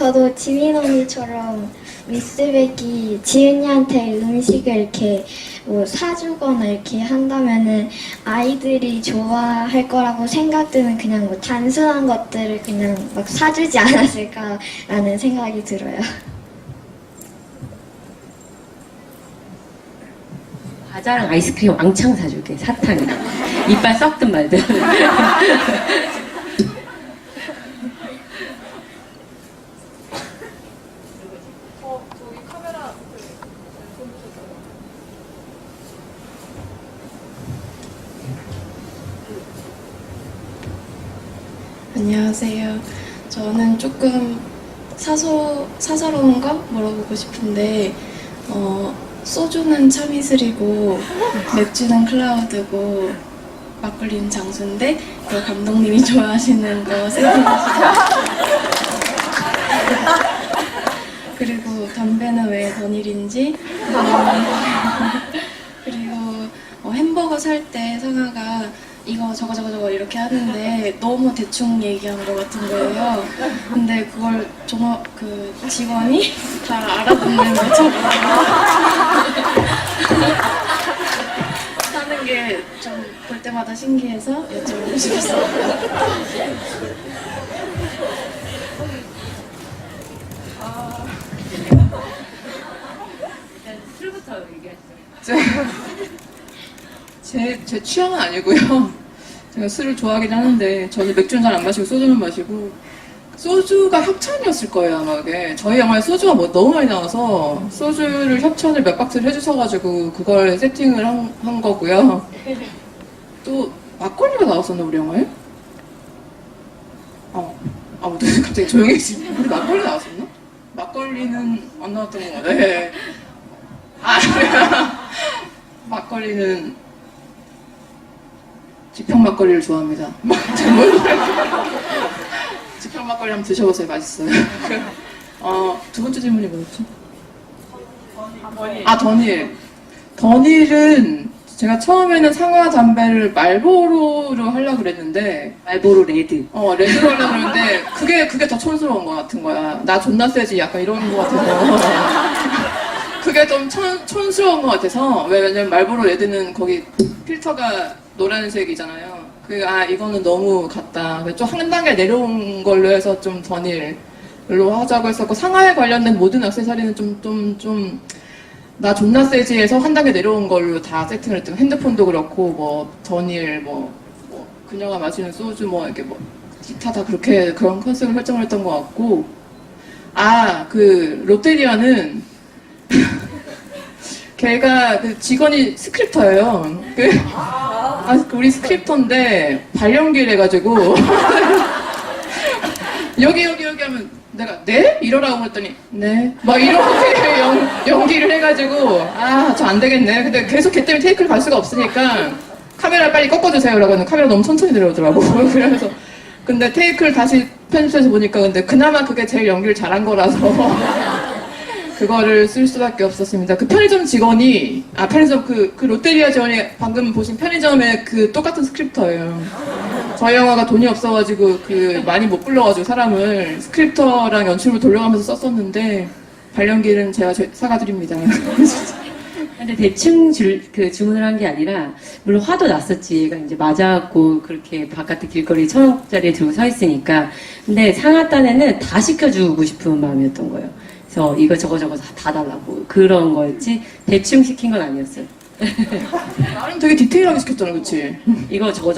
저도 지민 언니처럼 미스백이 지은이한테 음식을 이렇게 뭐 사주거나 이렇게 한다면은 아이들이 좋아할 거라고 생각드는 그냥 뭐 단순한 것들을 그냥 막 사주지 않았을까라는 생각이 들어요. 과자랑 아이스크림 왕창 사줄게. 사탕이랑. 이빨 썩든 말든. 안녕하세요. 저는 조금 사사로운 거 물어보고 싶은데, 소주는 참이슬이고, 맥주는 클라우드고, 막걸리는 장수인데, 그 감독님이 좋아하시는 거 세팅하시죠? 그리고 담배는 왜 전일인지, 그리고 햄버거 살 때 상아가 이거 저거 이렇게 하는데 너무 대충 얘기한 것 같은 거예요. 근데 그걸 그 직원이 다 알아듣는 것처럼 하는 게 좀 볼 때마다 신기해서 여쭤보고 싶었어요. 술부터 얘기하시죠. 제 취향은 아니고요. 제가 술을 좋아하긴 하는데 저는 맥주는 잘 안 마시고 소주는 마시고 소주가 협찬이었을 거예요 아마. 그게 저희 영화에 소주가 뭐 너무 많이 나와서 소주를 협찬을 몇 박스를 해주셔가지고 그걸 세팅을 한 거고요. 또 막걸리가 나왔었나 우리 영화에? 아무튼 갑자기 조용해지네. 우리 막걸리 나왔었나? 막걸리는 안 나왔던 것 같아요. 네. 막걸리는 지평 막걸리를 좋아합니다. 지평 막걸리 한번 드셔보세요. 맛있어요. 두 번째 질문이 뭐였죠? 더닐. 더닐은 제가 처음에는 상하 담배를 말보로로 하려고 그랬는데 말보로 레드. 레드로 하려고 그랬는데 그게 더 촌스러운 것 같은 거야. 나 존나 세지 약간 이런 것 같아서 그게 좀 촌스러운 것 같아서. 왜냐면 말보로 레드는 거기 필터가 노란색이잖아요. 이거는 너무 같다. 좀 한 단계 내려온 걸로 해서 좀 더닐로 하자고 했었고, 상하에 관련된 모든 액세서리는 나 존나 세지에서 한 단계 내려온 걸로 다 세팅을 했던. 핸드폰도 그렇고, 뭐, 더닐, 그녀가 마시는 소주, 이렇게 기타 다 그런 컨셉을 설정을 했던 것 같고, 롯데리아는, 걔가 직원이 스크립터예요. 우리 스크립터인데 발연기를 해가지고 여기 하면 내가 네? 이러라고 했더니 네? 막 이렇게 연기를 해가지고 저 안 되겠네. 근데 계속 걔 때문에 테이크를 갈 수가 없으니까 카메라 빨리 꺾어주세요라고 하는. 카메라 너무 천천히 내려오더라고. 그래서 근데 테이크를 다시 편집해서 보니까 근데 그나마 그게 제일 연기를 잘한 거라서 그거를 쓸 수밖에 없었습니다. 그 편의점 직원이, 편의점 그 롯데리아 직원이 방금 보신 편의점의 똑같은 스크립터예요. 저희 영화가 돈이 없어가지고 많이 못 불러가지고 사람을 스크립터랑 연출을 돌려가면서 썼었는데 발연기는 제가 사과드립니다. 근데 대충 주문을 한 게 아니라, 물론 화도 났었지. 얘가 이제 맞아갖고 그렇게 바깥에 길거리 1,000원짜리에 들고 서 있으니까. 근데 상하 딴에는 다 시켜주고 싶은 마음이었던 거예요. 그래서 이거 저거 다 달라고 그런 거였지 대충 시킨 건 아니었어요. 나름 되게 디테일하게 시켰잖아, 그치? 이거 저거.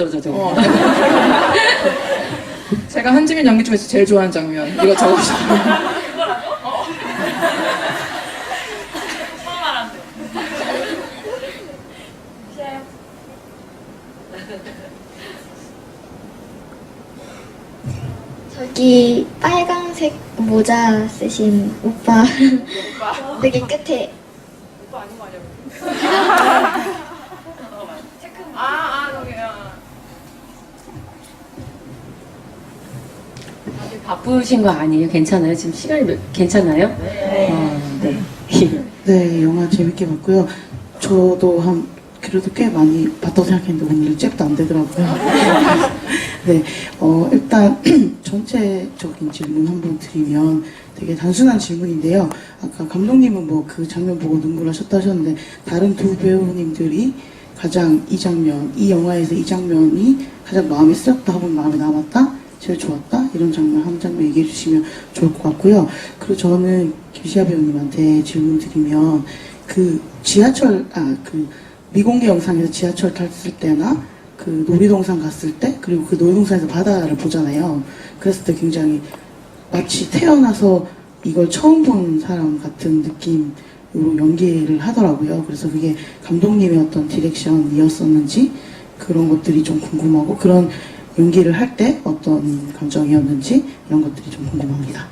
제가 한지민 연기 중에서 제일 좋아하는 장면. 이거 저거. 저기 빨강색 모자 쓰신 오빠 되게 끝에 오빠 아닌 거 아니야? 저기야. 바쁘신 거 아니에요? 괜찮아요? 지금 시간이 괜찮아요? 네. 네, 영화 재밌게 봤고요. 저도 그래도 꽤 많이 봤다고 생각했는데 오늘 잽도 안 되더라고요. 네, 일단 전체적인 질문 한번 드리면 되게 단순한 질문인데요. 아까 감독님은 뭐 그 장면 보고 눈물하셨다 하셨는데 다른 두 배우님들이 가장 이 영화에서 이 장면이 가장 마음에 쓰였다 혹은 마음에 남았다, 제일 좋았다 이런 장면 한 장면 얘기해 주시면 좋을 것 같고요. 그리고 저는 김시아 배우님한테 질문 드리면 그 미공개 영상에서 지하철 탔을 때나 그 놀이동산 갔을 때, 그리고 그 놀이동산에서 바다를 보잖아요. 그랬을 때 굉장히 마치 태어나서 이걸 처음 본 사람 같은 느낌으로 연기를 하더라고요. 그래서 그게 감독님의 어떤 디렉션이었었는지 그런 것들이 좀 궁금하고, 그런 연기를 할 때 어떤 감정이었는지 이런 것들이 좀 궁금합니다.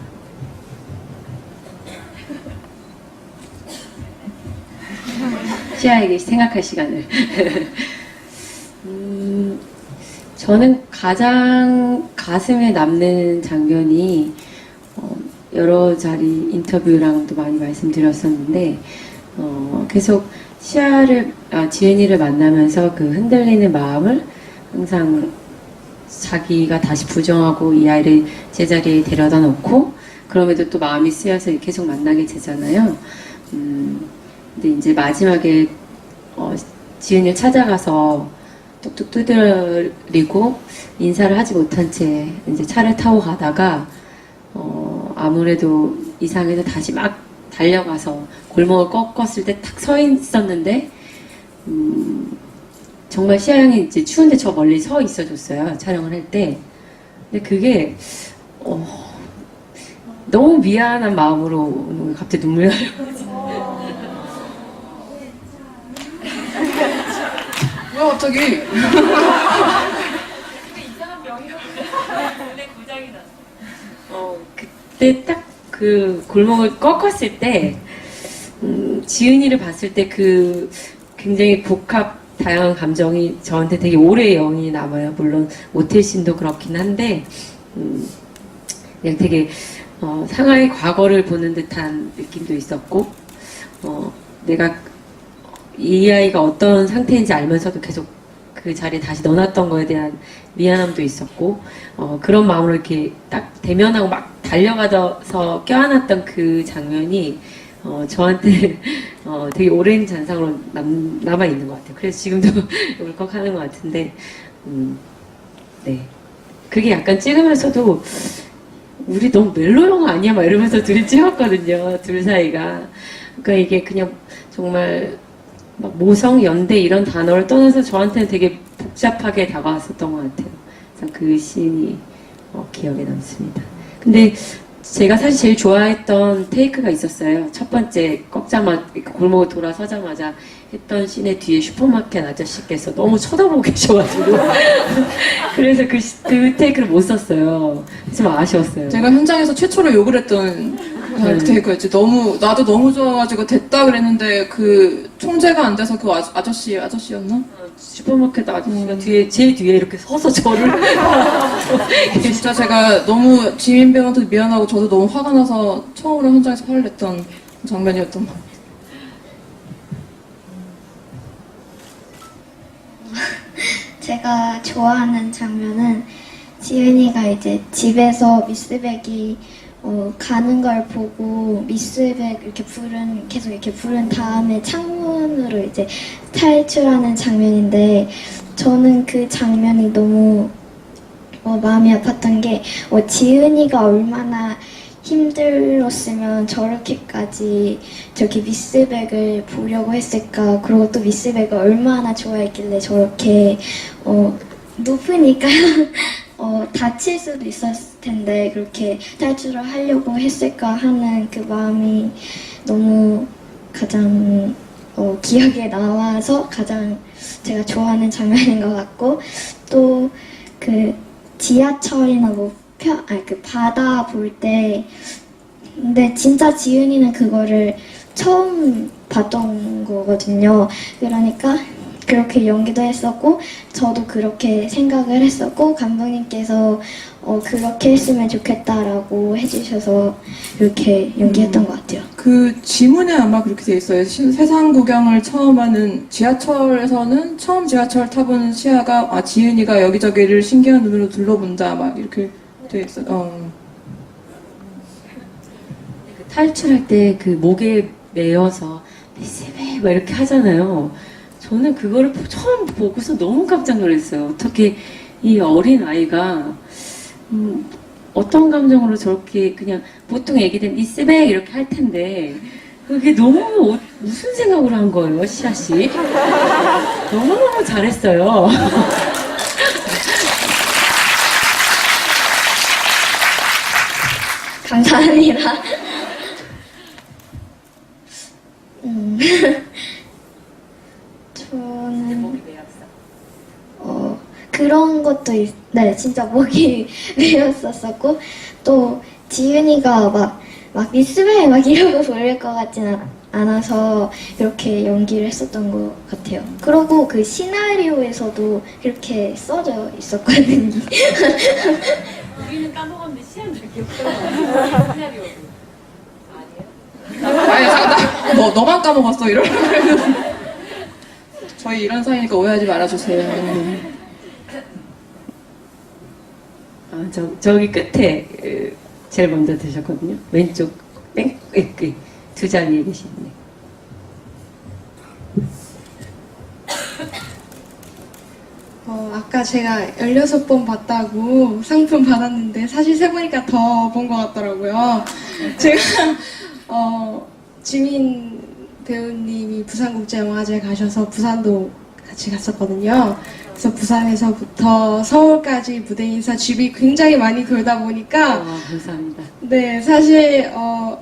시아에게 생각할 시간을. 저는 가장 가슴에 남는 장면이 여러 자리 인터뷰랑도 많이 말씀드렸었는데 계속 지은이를 만나면서 그 흔들리는 마음을 항상 자기가 다시 부정하고 이 아이를 제자리에 데려다 놓고 그럼에도 또 마음이 쓰여서 계속 만나게 되잖아요. 근데 이제 마지막에 지은이를 찾아가서 뚝뚝 두드리고 인사를 하지 못한 채 이제 차를 타고 가다가 아무래도 이상해서 다시 막 달려가서 골목을 꺾었을 때 탁 서 있었는데 정말 시아 형이 이제 추운데 저 멀리 서 있어줬어요, 촬영을 할 때. 근데 그게 너무 미안한 마음으로 갑자기 눈물 나요. 왜 갑자기? 그때 딱 그 골목을 꺾었을 때 지은이를 봤을 때 그 굉장히 다양한 감정이 저한테 되게 오래 영이 남아요. 물론 모텔씬도 그렇긴 한데 그냥 되게 상하의 과거를 보는 듯한 느낌도 있었고 내가 이 아이가 어떤 상태인지 알면서도 계속 그 자리에 다시 넣어놨던 거에 대한 미안함도 있었고 그런 마음으로 이렇게 딱 대면하고 막 달려가서 껴안았던 그 장면이 저한테 되게 오랜 잔상으로 남아있는 것 같아요. 그래서 지금도 울컥하는 것 같은데 네, 그게 약간 찍으면서도 우리 너무 멜로 영화 아니야? 막 이러면서 둘이 찍었거든요. 둘 사이가. 그러니까 이게 그냥 정말 막 모성, 연대 이런 단어를 떠나서 저한테는 되게 복잡하게 다가왔었던 것 같아요. 그래서 그 씬이 기억에 남습니다. 근데 제가 사실 제일 좋아했던 테이크가 있었어요. 첫 번째 골목을 돌아서자마자 했던 씬의 뒤에 슈퍼마켓 아저씨께서 너무 쳐다보고 계셔가지고 그래서 그 테이크를 못 썼어요. 좀 아쉬웠어요. 제가 현장에서 최초로 욕을 했던 그 테이크였지. 나도 너무 좋아가지고 됐다 그랬는데 그 총재가 안 돼서 그 아저씨였나? 슈퍼마켓 아저씨가 제일 뒤에 이렇게 서서 저를 진짜 제가 너무 지민 배우한테 미안하고 저도 너무 화가 나서 처음으로 현장에서 화를 냈던 장면이었던 것 같아요. 제가 좋아하는 장면은 지은이가 이제 집에서 미스백이 가는 걸 보고 미스백 계속 이렇게 부른 다음에 창문으로 이제 탈출하는 장면인데, 저는 그 장면이 너무 마음이 아팠던 게 지은이가 얼마나 힘들었으면 저렇게까지 저렇게 미스백을 보려고 했을까. 그리고 또 미스백을 얼마나 좋아했길래 저렇게 높으니까 다칠 수도 있었을 텐데 그렇게 탈출을 하려고 했을까 하는 그 마음이 너무 가장 기억에 남아서 가장 제가 좋아하는 장면인 것 같고, 또 그 지하철이나 그 바다 볼 때, 근데 진짜 지은이는 그거를 처음 봤던 거거든요. 그러니까 그렇게 연기도 했었고 저도 그렇게 생각을 했었고 감독님께서 그렇게 했으면 좋겠다라고 해주셔서 이렇게 연기했던 것 같아요. 그 지문에 아마 그렇게 돼 있어요. 세상 구경을 처음 하는 지하철에서는 처음 지하철 타보는 시아가 지은이가 여기저기를 신기한 눈으로 둘러본다 막 이렇게 돼 있어요. 탈출할 때 그 목에 매여서 미스베 막 이렇게 하잖아요. 저는 그거를 처음 보고서 너무 깜짝 놀랐어요. 어떻게 이 어린 아이가 어떤 감정으로 저렇게 그냥 보통 애기들 미스베 이렇게 할 텐데 그게 너무 무슨 생각으로 한 거예요, 시아 씨? 너무너무 잘했어요. 감사합니다. 저는 그런 것도 네, 진짜 목이 메였었었고 또 지은이가 막 미스베 막 이러고 부를 것 같지는 않아서 이렇게 연기를 했었던 것 같아요. 그리고 그 시나리오에서도 이렇게 써져 있었거든요. 우리는 까먹었는데 시아는 기억나요. 시나리오도. 아니 잠깐 너만 까먹었어 이러면 저희 이런 사이니까 오해하지 말아주세요. 저기 끝에 제일 먼저 드셨거든요. 왼쪽 두 자리에 계시네. 아까 제가 16번 봤다고 상품 받았는데 사실 세보니까 더 본 것 같더라고요. 제가 지민 배우님이 부산국제영화제 가셔서 부산도 같이 갔었거든요. 그래서 부산에서부터 서울까지 무대 인사 집이 굉장히 많이 돌다 보니까 감사합니다. 네, 사실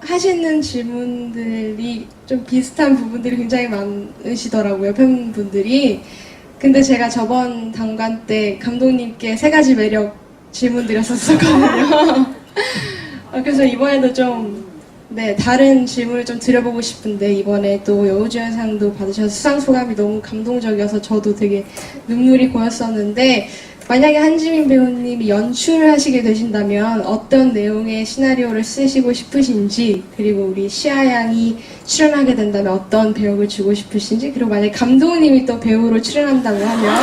하시는 질문들이 좀 비슷한 부분들이 굉장히 많으시더라고요, 팬분들이. 근데 제가 저번 당관 때 감독님께 3가지 매력 질문 드렸었거든요. 그래서 이번에도 좀 다른 질문을 좀 드려보고 싶은데 이번에 또 여우주연상도 받으셔서 수상 소감이 너무 감동적이어서 저도 되게 눈물이 고였었는데 만약에 한지민 배우님이 연출을 하시게 되신다면 어떤 내용의 시나리오를 쓰시고 싶으신지 그리고 우리 시아 양이 출연하게 된다면 어떤 배역을 주고 싶으신지 그리고 만약에 감독님이 또 배우로 출연한다고 하면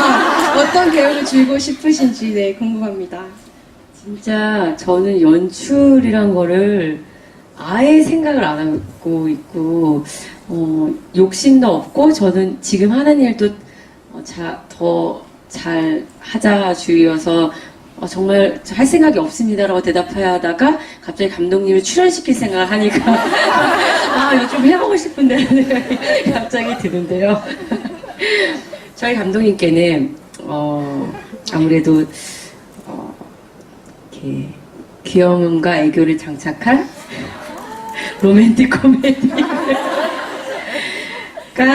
어떤 배역을 주고 싶으신지 궁금합니다. 진짜 저는 연출이란 거를 아예 생각을 안 하고 있고 욕심도 없고 저는 지금 하는 일도 더 잘 하자 주의여서 정말 할 생각이 없습니다라고 대답해야 하다가 갑자기 감독님을 출연시킬 생각을 하니까 이거 좀 해보고 싶은데 갑자기 드는데요. 저희 감독님께는 아무래도 이렇게 귀여움과 애교를 장착한 로맨틱 코미디가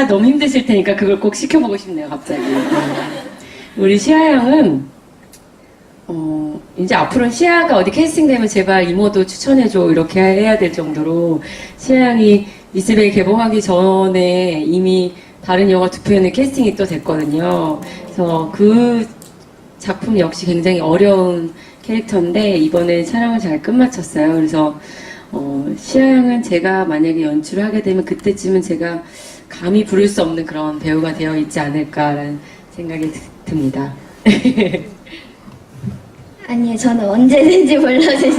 너무 힘드실 테니까 그걸 꼭 시켜보고 싶네요, 갑자기. 우리 시아 양은 이제 앞으로는 시아가 어디 캐스팅되면 제발 이모도 추천해줘 이렇게 해야 될 정도로 시아 양이 미스베이 개봉하기 전에 이미 다른 영화 2편의 캐스팅이 또 됐거든요. 그래서 그 작품 역시 굉장히 어려운 캐릭터인데 이번에 촬영을 잘 끝마쳤어요. 그래서 시아 양은 제가 만약에 연출을 하게 되면 그때쯤은 제가 감히 부를 수 없는 그런 배우가 되어 있지 않을까라는 생각이 듭니다. 아니요, 저는 언제든지 불러주세요.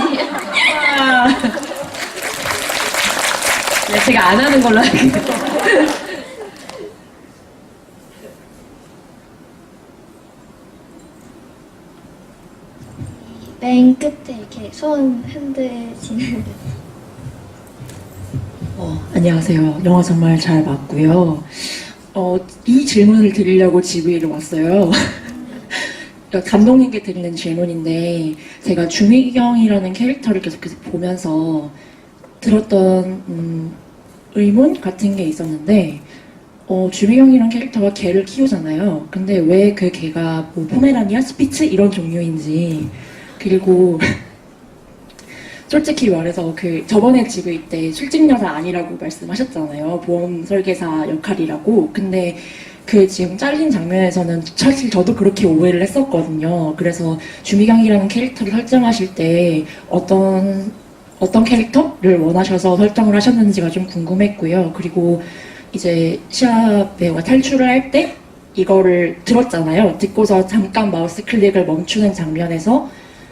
제가 안 하는 걸로 할게요. 맨 끝에 이렇게 손 흔드시는 안녕하세요. 영화 정말 잘 봤고요. 이 질문을 드리려고 GV로 왔어요. 감독님께 드리는 질문인데 제가 주미경이라는 캐릭터를 계속해서 보면서 들었던 의문 같은 게 있었는데 주미경이라는 캐릭터가 개를 키우잖아요. 근데 왜 그 개가 뭐 포메라니아, 스피츠 이런 종류인지 그리고 솔직히 말해서 저번에 GV 때 술집 여자 아니라고 말씀하셨잖아요. 보험 설계사 역할이라고. 근데 그 지금 잘린 장면에서는 사실 저도 그렇게 오해를 했었거든요. 그래서 주미경이라는 캐릭터를 설정하실 때 어떤 캐릭터를 원하셔서 설정을 하셨는지가 좀 궁금했고요. 그리고 이제 시아 배우가 탈출을 할 때 이거를 들었잖아요. 듣고서 잠깐 마우스 클릭을 멈추는 장면에서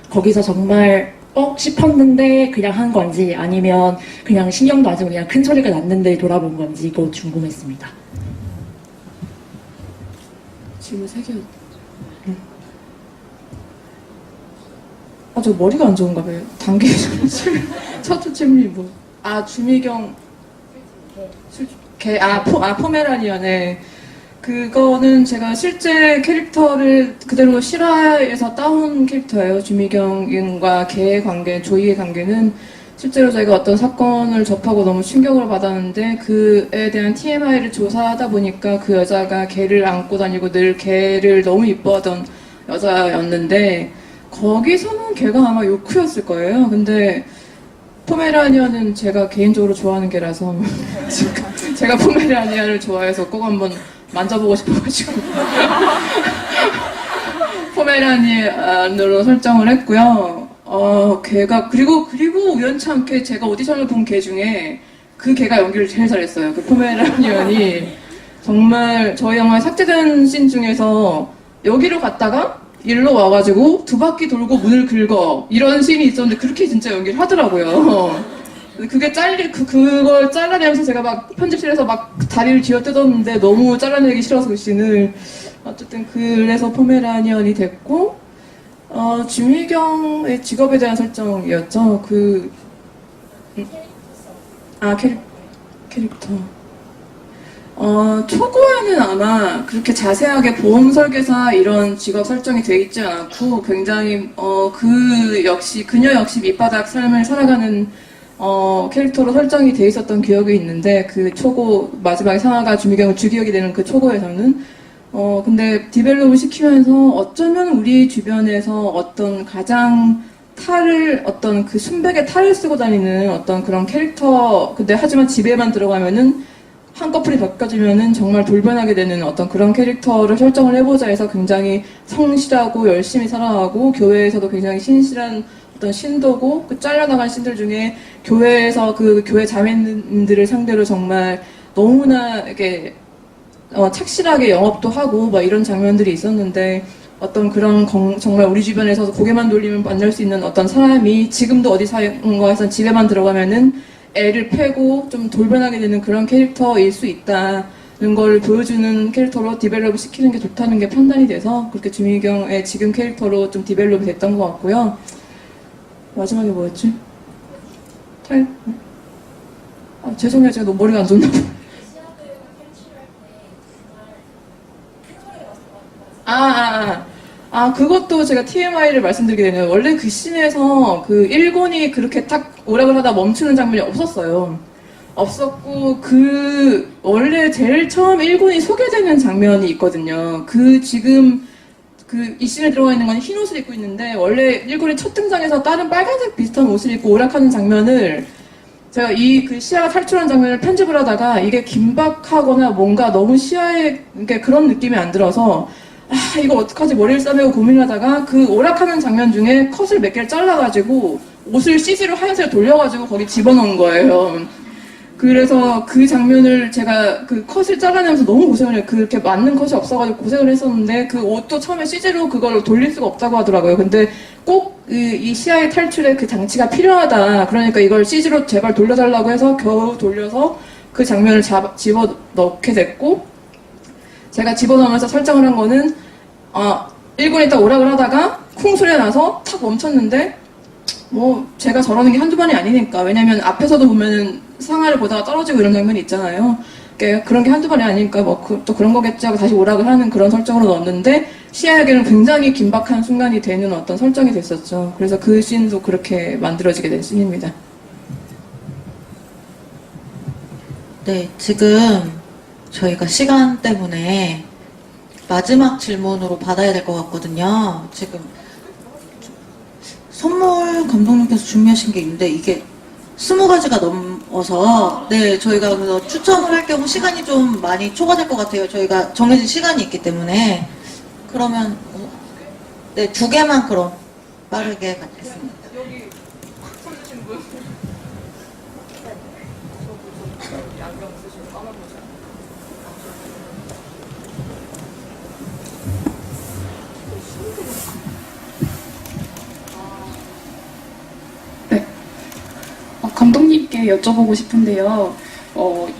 거기서 정말 싶었는데 그냥 한 건지 아니면 그냥 신경도 안 쓰고 그냥 큰 소리가 났는데 돌아본 건지 이거 궁금했습니다. 질문 3개였다. 저 머리가 안 좋은가 봐요. 단계 첫 질문이 뭐? 주미경 포메라니언의 그거는 제가 실제 캐릭터를 그대로 실화에서 따온 캐릭터예요. 주미경과 개의 관계, 조이의 관계는 실제로 저희가 어떤 사건을 접하고 너무 충격을 받았는데 그에 대한 TMI를 조사하다 보니까 그 여자가 개를 안고 다니고 늘 개를 너무 이뻐하던 여자였는데 거기서는 개가 아마 요크였을 거예요. 근데 포메라니언은 제가 개인적으로 좋아하는 개라서 제가 포메라니언을 좋아해서 꼭 한번 만져보고 싶어가지고 포메라니언으로 설정을 했고요. 걔가 그리고 우연치 않게 제가 오디션을 본 개 중에 그 개가 연기를 제일 잘했어요. 그 포메라니언이 정말 저희 영화에 삭제된 씬 중에서 여기로 갔다가 일로 와가지고 2바퀴 돌고 문을 긁어 이런 씬이 있었는데 그렇게 진짜 연기를 하더라고요. 그게 그걸 잘라내면서 제가 막 편집실에서 막 다리를 쥐어뜯었는데 너무 잘라내기 싫어서 그 씬을 어쨌든 그래서 포메라니언이 됐고 주미경의 직업에 대한 설정이었죠. 캐릭터. 초고에는 아마 그렇게 자세하게 보험 설계사 이런 직업 설정이 돼 있지 않았고 굉장히 그녀 역시 밑바닥 삶을 살아가는 캐릭터로 설정이 돼 있었던 기억이 있는데 그 초고 마지막에 상아가 주미경을 죽이게 되는 그 초고에서는 근데 디벨롭을 시키면서 어쩌면 우리 주변에서 어떤 가장 어떤 그 순백의 탈을 쓰고 다니는 어떤 그런 캐릭터 근데 하지만 집에만 들어가면은 한꺼풀이 벗겨지면은 정말 돌변하게 되는 어떤 그런 캐릭터를 설정을 해보자 해서 굉장히 성실하고 열심히 살아가고 교회에서도 굉장히 신실한 어떤 신도고 그 잘려나간 신들 중에 교회에서 그 교회 자매님들을 상대로 정말 너무나 이렇게 착실하게 영업도 하고 막 이런 장면들이 있었는데 어떤 그런 정말 우리 주변에서 고개만 돌리면 만날 수 있는 어떤 사람이 지금도 어디선가에서 집에만 들어가면은 애를 패고 좀 돌변하게 되는 그런 캐릭터일 수 있다는 걸 보여주는 캐릭터로 디벨롭을 시키는 게 좋다는 게 판단이 돼서 그렇게 주미경의 지금 캐릭터로 좀 디벨롭이 됐던 것 같고요. 마지막에 뭐였지? 죄송해요. 제가 너무 머리가 안 좋나 봐요. 그것도 제가 TMI를 말씀드리게 되네요. 원래 그 씬에서 그 일곤이 그렇게 딱 오락을 하다 멈추는 장면이 없었어요. 없었고, 원래 제일 처음 일곤이 소개되는 장면이 있거든요. 이 씬에 들어가 있는 건 흰 옷을 입고 있는데, 원래 일곤이 첫 등장해서 다른 빨간색 비슷한 옷을 입고 오락하는 장면을 제가 그 시아가 탈출하는 장면을 편집을 하다가 이게 긴박하거나 뭔가 너무 시아의 그런 느낌이 안 들어서 이거 어떡하지 머리를 싸매고 고민을 하다가 그 오락하는 장면 중에 컷을 몇 개를 잘라가지고 옷을 CG로 하얀색을 돌려가지고 거기 집어넣은 거예요. 그래서 그 장면을 제가 그 컷을 잘라내면서 너무 고생을 해요. 그렇게 맞는 컷이 없어가지고 고생을 했었는데 그 옷도 처음에 CG로 그걸 돌릴 수가 없다고 하더라고요. 근데 꼭 이 시야의 탈출에 그 장치가 필요하다. 그러니까 이걸 CG로 제발 돌려달라고 해서 겨우 돌려서 그 장면을 집어넣게 됐고 제가 집어넣으면서 설정을 한 거는 일본이 딱 오락을 하다가 쿵 소리가 나서 탁 멈췄는데 제가 저러는 게 한두 번이 아니니까 왜냐면 앞에서도 보면은 상하를 보다가 떨어지고 이런 장면이 있잖아요. 그런 게 한두 번이 아니니까 또 그런 거겠지 하고 다시 오락을 하는 그런 설정으로 넣었는데 시아에게는 굉장히 긴박한 순간이 되는 어떤 설정이 됐었죠. 그래서 그 씬도 그렇게 만들어지게 된 씬입니다. 네, 지금 저희가 시간 때문에 마지막 질문으로 받아야 될 것 같거든요. 지금 선물 감독님께서 준비하신 게 있는데 이게 20가지가 어서 네 저희가 그래서 추첨을 할 경우 시간이 좀 많이 초과될 것 같아요. 저희가 정해진 시간이 있기 때문에 그러면 네 2개만 그럼 빠르게 받겠습니다. 감독님께 여쭤보고 싶은데요.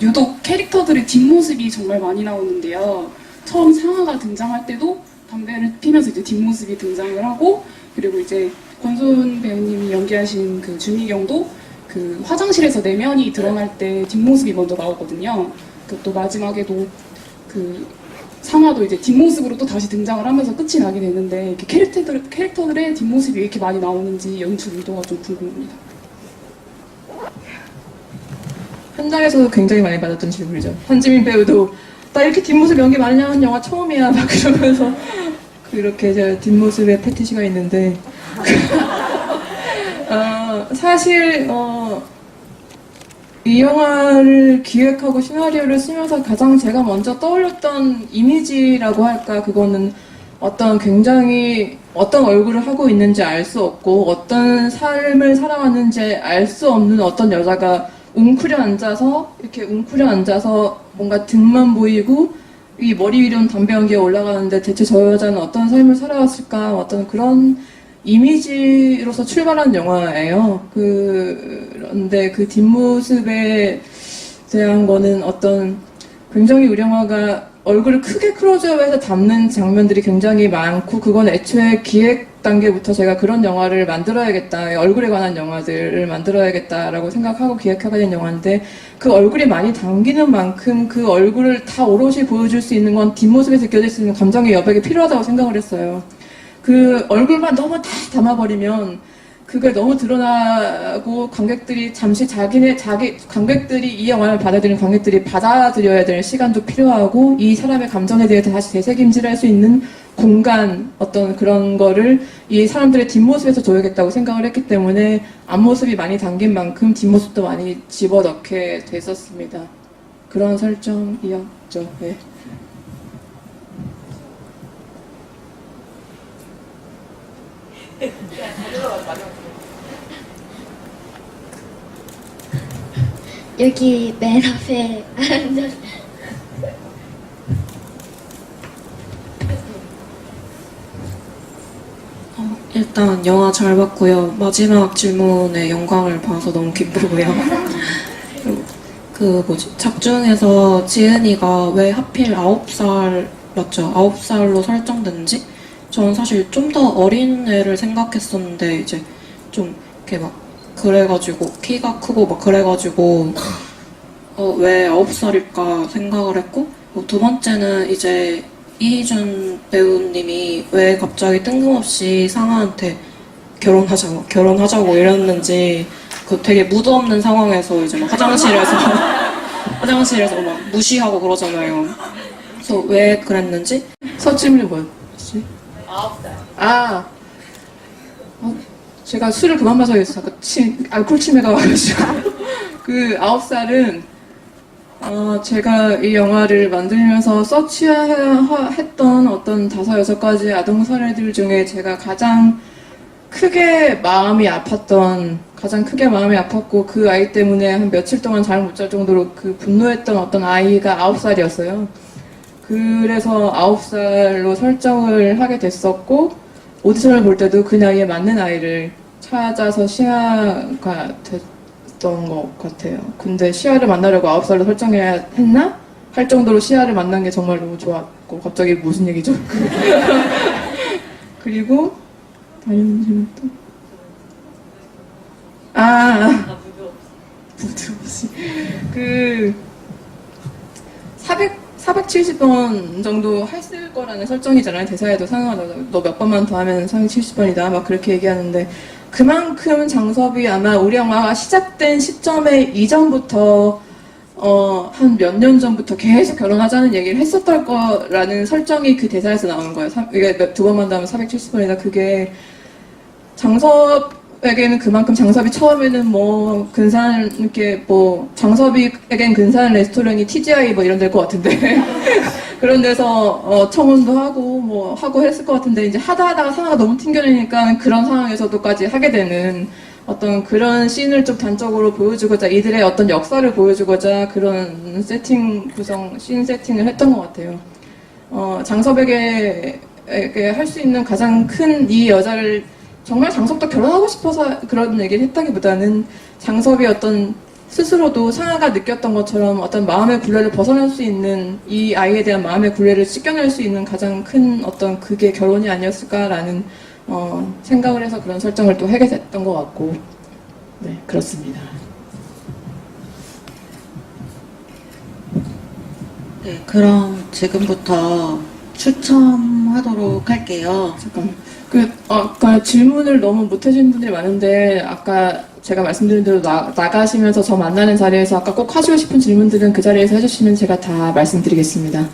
유독 캐릭터들의 뒷모습이 정말 많이 나오는데요. 처음 상아가 등장할 때도 담배를 피면서 이제 뒷모습이 등장을 하고, 그리고 이제 권소은 배우님이 연기하신 그 주미경도 그 화장실에서 내면이 드러날 때 뒷모습이 먼저 나오거든요. 또 마지막에도 그 상아도 이제 뒷모습으로 또 다시 등장을 하면서 끝이 나게 되는데, 이렇게 캐릭터들의 뒷모습이 왜 이렇게 많이 나오는지 연출 의도가 좀 궁금합니다. 현장에서도 굉장히 많이 받았던 질문이죠. 한지민 배우도 나 이렇게 뒷모습 연기 많이 하는 영화 처음이야 막 그러면서 그렇게 제가 뒷모습에 패티시가 있는데 사실 이 영화를 기획하고 시나리오를 쓰면서 가장 제가 먼저 떠올렸던 이미지라고 할까, 그거는 굉장히 어떤 얼굴을 하고 있는지 알 수 없고 어떤 삶을 살아왔는지 알 수 없는 어떤 여자가 웅크려 앉아서 뭔가 등만 보이고 이 머리 위로는 담배 연기가 올라가는데 대체 저 여자는 어떤 삶을 살아왔을까, 어떤 그런 이미지로서 출발한 영화예요. 그런데 그 뒷모습에 대한 거는 굉장히 우리 영화가 얼굴을 크게 클로즈업해서 담는 장면들이 굉장히 많고, 그건 애초에 기획 단계부터 제가 그런 영화를 만들어야겠다, 얼굴에 관한 영화들을 만들어야겠다라고 생각하고 기획하게 된 영화인데, 그 얼굴이 많이 담기는 만큼 그 얼굴을 다 오롯이 보여줄 수 있는 건 뒷모습에서 느껴질 수 있는 감정의 여백이 필요하다고 생각을 했어요. 그 얼굴만 너무 다 담아버리면 그게 너무 드러나고 관객들이 관객들이 이 영화를 받아들이는 관객들이 받아들여야 될 시간도 필요하고, 이 사람의 감정에 대해서 다시 되새김질할 수 있는 공간, 그런 거를 이 사람들의 뒷모습에서 줘야겠다고 생각을 했기 때문에 앞모습이 많이 담긴 만큼 뒷모습도 많이 집어넣게 됐었습니다. 그런 설정이었죠. 네. 여기 맨 앞에 앉아서 일단 영화 잘 봤고요. 마지막 질문에 영광을 봐서 너무 기쁘고요. 작중에서 지은이가 왜 하필 9살, 맞죠? 9살로 설정됐는지? 저는 사실 좀 더 어린 애를 생각했었는데, 이제 좀 이렇게 그래가지고 키가 크고 그래가지고 왜 9살일까 생각을 했고, 두 번째는 이제 이희준 배우님이 왜 갑자기 뜬금없이 상아한테 결혼하자고 이랬는지, 되게 무드 없는 상황에서 이제 화장실에서 막 무시하고 그러잖아요. 그래서 왜 그랬는지. 서침이 뭐였지? 9살. 제가 술을 그만 마셔야겠어. 알코올 치매가 와가지고. 그 9살은 제가 이 영화를 만들면서 서치했던 어떤 5-6가지 아동 사례들 중에 제가 가장 크게 마음이 아팠고, 그 아이 때문에 한 며칠 동안 잠을 못 잘 정도로 분노했던 어떤 아이가 9살이었어요. 그래서 9살로 설정을 하게 됐었고, 오디션을 볼 때도 그 나이에 맞는 아이를 찾아서 시아가 됐던 것 같아요. 근데 시아를 만나려고 9살로 설정해야 했나? 할 정도로 시아를 만난 게 정말 너무 좋았고, 갑자기 무슨 얘기죠? 그리고 다른 질문 또? 무드 없이. 470번 정도 했을 거라는 설정이잖아요. 대사에도 상하다. 너 몇 번만 더 하면 470번이다. 막 그렇게 얘기하는데, 그만큼 장섭이 아마 우리 영화가 시작된 시점에 이전부터 한 몇 년 전부터 계속 결혼하자는 얘기를 했었던 거라는 설정이 그 대사에서 나오는 거예요. 이게 2번만 더 하면 470번이다. 그게 장섭 장섭에게는 그만큼 장섭이 처음에는 뭐 근사한 이렇게 뭐 장섭이에겐 근사한 레스토랑이 TGI 뭐 이런 데일 것 같은데 그런 데서 청혼도 하고 뭐 하고 했을 것 같은데 이제 하다가 상황가 너무 ting겨내니까 그런 상황에서도까지 하게 되는 어떤 그런 씬을 좀 단적으로 보여주고자 이들의 어떤 역사를 보여주고자 그런 세팅 구성 씬 세팅을 했던 것 같아요. 장섭에게 할 수 있는 가장 큰 이 여자를 정말 장섭도 결혼하고 싶어서 그런 얘기를 했다기보다는 장섭이 어떤 스스로도 상아가 느꼈던 것처럼 어떤 마음의 굴레를 벗어날 수 있는 이 아이에 대한 마음의 굴레를 찢겨낼 수 있는 가장 큰 어떤 그게 결혼이 아니었을까라는 생각을 해서 그런 설정을 또 하게 됐던 것 같고 네 그렇습니다. 네, 그럼 지금부터 추첨하도록 할게요. 잠깐만. 아까 질문을 너무 못 해주신 분들이 많은데, 아까 제가 말씀드린 대로 나가시면서 저 만나는 자리에서 아까 꼭 하시고 싶은 질문들은 그 자리에서 해주시면 제가 다 말씀드리겠습니다.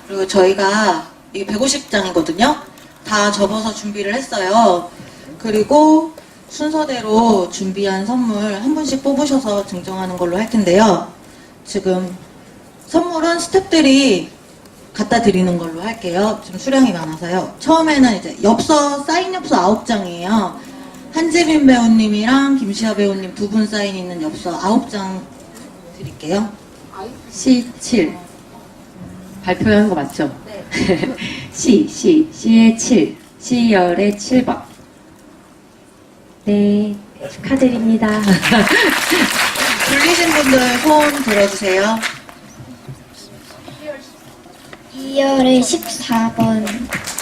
그리고 저희가 이게 150장이거든요. 다 접어서 준비를 했어요. 그리고 순서대로 준비한 선물 한 분씩 뽑으셔서 증정하는 걸로 할 텐데요. 지금 선물은 스태프들이 갖다 드리는 걸로 할게요. 좀 수량이 많아서요. 처음에는 이제 사인 엽서 9장이에요. 한지민 배우님이랑 김시아 배우님 두 분 사인 있는 엽서 9장 드릴게요. C7 발표한 거 맞죠? 네. C의 7 C열의 7번. 네, 축하드립니다. 불리신 분들 손 들어주세요. 2열의 14번.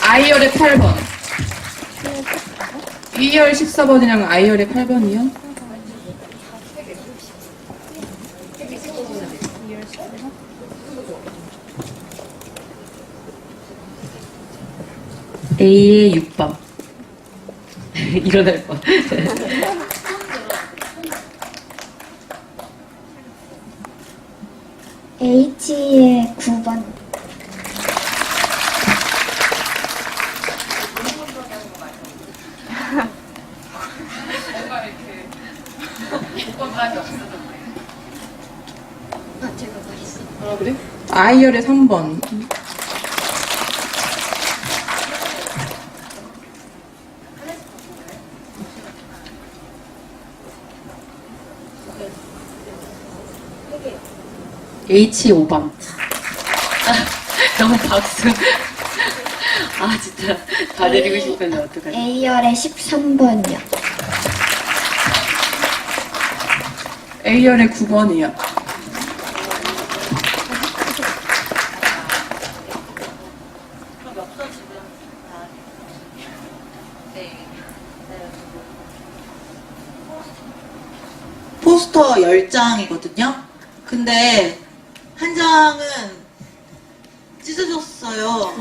I열의 8번. 2열 14번이랑 I열의 8번이요? A의 6번. 일어날 뻔. H의 9번. 그래? I열의 3번. H5번. 너무 박수. 진짜 다 내리고 싶은데 어떡하지? A열의 13번이요. A열의 9번이요. 포스터 10장이거든요. 근데 한 장은 찢어졌어요.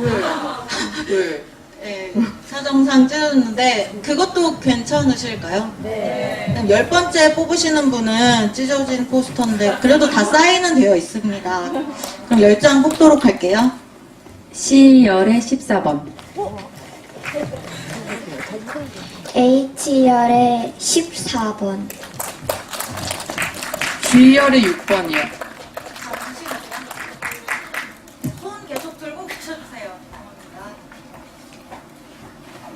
왜? 네, 사정상 찢어졌는데 그것도 괜찮으실까요? 네. 10번째 뽑으시는 분은 찢어진 포스터인데 그래도 다 사인은 되어 있습니다. 그럼 10장 뽑도록 할게요. C열의 14번. H열의 14번. G열의 6번이요. 손 계속 들고 계셔주세요.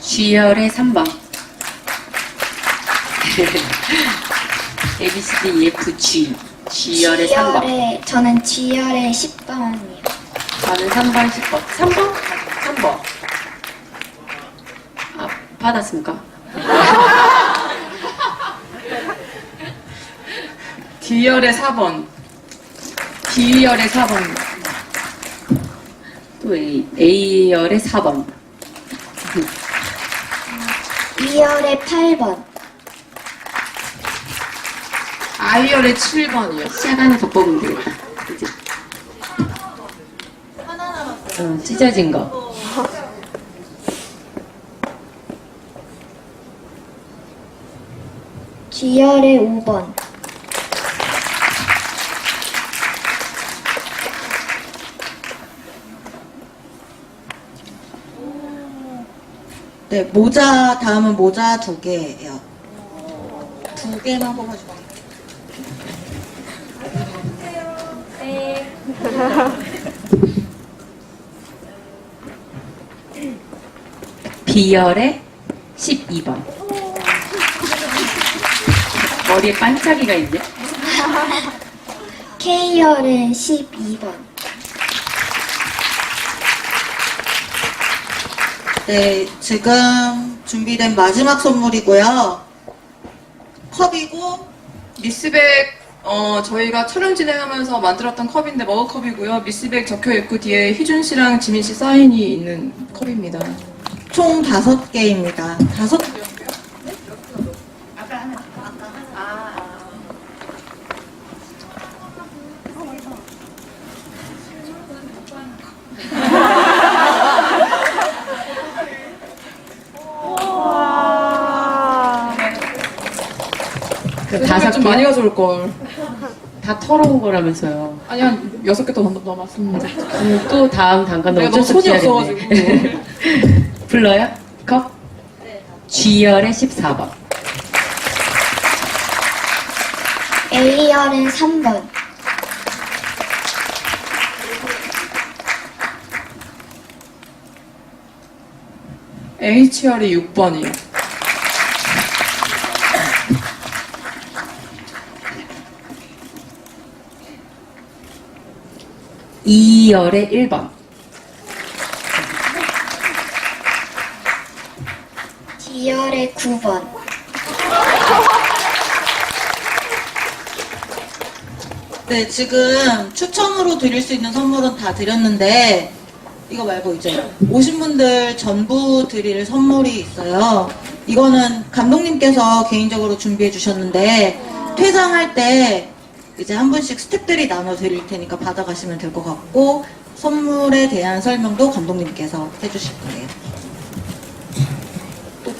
G열의 3번. A, B, C, D, E, F, G. G열의 3번. 저는 G열의 10번이요. 저는 3번, 10번. 3번? 3번. 받았습니까? D열의 4번. D열의 4번. 또 A열의 4번. E열의 8번. I열의 7번이요. 시작 하나 더 뽑으면 되겠다. 그치? 하나 남았어요. 찢어진 거. G열의 5번. 네, 모자, 다음은 모자 2개예요. 2개만 뽑아주세요. 네. B열의 12번. 머리에 반짝이가 있네. K열은 12번. 네, 지금 준비된 마지막 선물이고요. 컵이고, 미스백 저희가 촬영 진행하면서 만들었던 컵인데 머그컵이고요. 미스백 적혀있고 뒤에 희준 씨랑 지민 씨 사인이 있는 컵입니다. 총 5개입니다. 5개. 그 다섯 좀 많이 가져올 걸. 다 털어온 거라면서요. 아니 한 6개 더 넘었습니다. 또 다음 단가는 내가 너무 어쩔 수 손이 없이 없어가지고. 해야겠네. 불러요? 컵? G열의 14번. A열은 3번. H열이 6번이요. E열의 1번. D열의 9번. 네, 지금 추첨으로 드릴 수 있는 선물은 다 드렸는데, 이거 말고 이제 오신 분들 전부 드릴 선물이 있어요. 이거는 감독님께서 개인적으로 준비해 주셨는데, 퇴장할 때 이제 한 분씩 스태프들이 나눠 드릴 테니까 받아가시면 될 것 같고, 선물에 대한 설명도 감독님께서 해주실 거예요.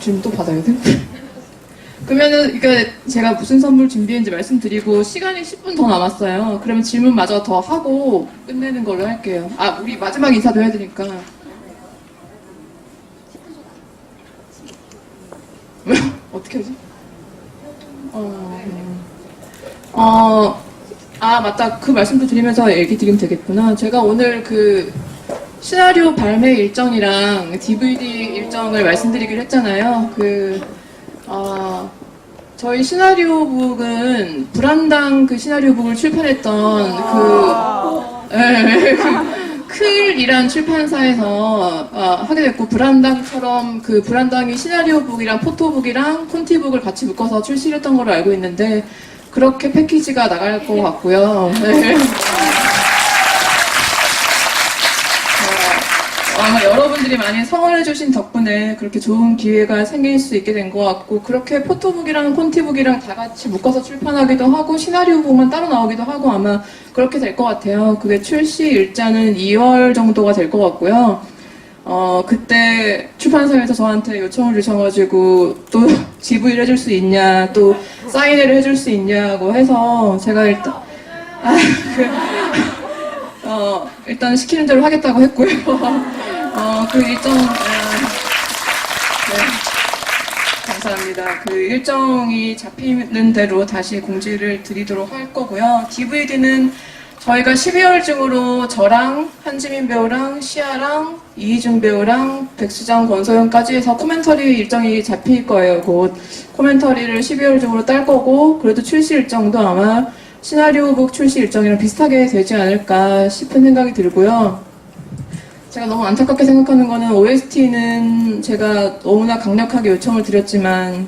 지금 또 받아야 돼? 그러면은 그러니까 제가 무슨 선물 준비했는지 말씀드리고 시간이 10분 더 남았어요. 그러면 질문마저 더 하고 끝내는 걸로 할게요. 아, 우리 마지막 인사도 해야 되니까. 어떻게 하지? 아, 맞다. 그 말씀도 드리면서 얘기 드리면 되겠구나. 제가 오늘 그 시나리오 발매 일정이랑 DVD 일정을 말씀드리기로 했잖아요. 저희 시나리오북은 불안당 그 시나리오북을 출판했던 클이란 출판사에서 하게 됐고, 불안당처럼 그 불안당이 시나리오북이랑 포토북이랑 콘티북을 같이 묶어서 출시를 했던 걸로 알고 있는데, 그렇게 패키지가 나갈 것 같고요. 네. 아마 여러분들이 많이 성원해주신 덕분에 그렇게 좋은 기회가 생길 수 있게 된 것 같고, 그렇게 포토북이랑 콘티북이랑 다 같이 묶어서 출판하기도 하고 시나리오북만 따로 나오기도 하고 아마 그렇게 될 것 같아요. 그게 출시 일자는 2월 정도가 될 것 같고요. 그때 출판사에서 저한테 요청을 주셔가지고 또 GV를 해줄 수 있냐, 또 사인회를 해줄 수 있냐고 해서 제가 일단 시키는 대로 하겠다고 했고요. 그 일정, 네, 감사합니다. 그 일정이 잡히는 대로 다시 공지를 드리도록 할 거고요. DVD는 저희가 12월 중으로 저랑 한지민 배우랑 시아랑 이희준 배우랑 백수장 권소영까지 해서 코멘터리 일정이 잡힐 거예요. 곧 코멘터리를 12월 중으로 딸 거고, 그래도 출시 일정도 아마 시나리오북 출시 일정이랑 비슷하게 되지 않을까 싶은 생각이 들고요. 제가 너무 안타깝게 생각하는 거는 OST는 제가 너무나 강력하게 요청을 드렸지만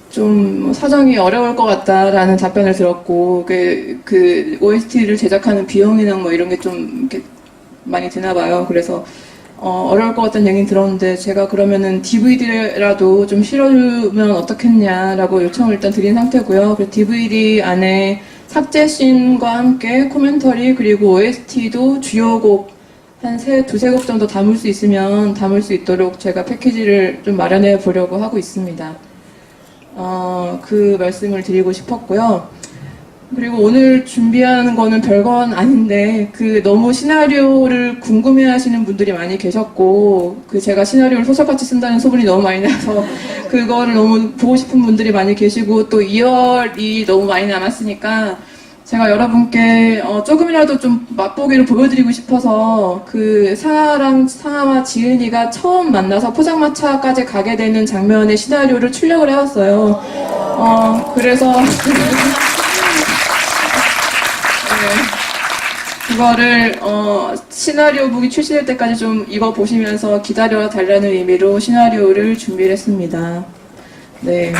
좀 사정이 어려울 것 같다라는 답변을 들었고, 그 OST를 제작하는 비용이나 뭐 이런 게 좀 이렇게 많이 드나 봐요. 그래서 어려울 것 같다는 얘기는 들었는데, 제가 그러면은 DVD라도 좀 실어주면 어떻겠냐라고 요청을 일단 드린 상태고요. 그래서 DVD 안에 삭제씬과 함께 코멘터리 그리고 OST도 주요 곡 한 두세 곡 정도 담을 수 있으면 담을 수 있도록 제가 패키지를 좀 마련해 보려고 하고 있습니다. 그 말씀을 드리고 싶었고요. 그리고 오늘 준비하는 거는 별건 아닌데 너무 시나리오를 궁금해하시는 분들이 많이 계셨고 제가 시나리오를 소설같이 쓴다는 소문이 너무 많이 나서 그거를 너무 보고 싶은 분들이 많이 계시고 또 2월이 너무 많이 남았으니까 제가 여러분께 조금이라도 좀 맛보기를 보여드리고 싶어서 상아와 지은이가 처음 만나서 포장마차까지 가게 되는 장면의 시나리오를 출력을 해왔어요. 그래서 그거를 시나리오북이 출시될 때까지 좀 읽어보시면서 기다려 달라는 의미로 시나리오를 준비를 했습니다. 네.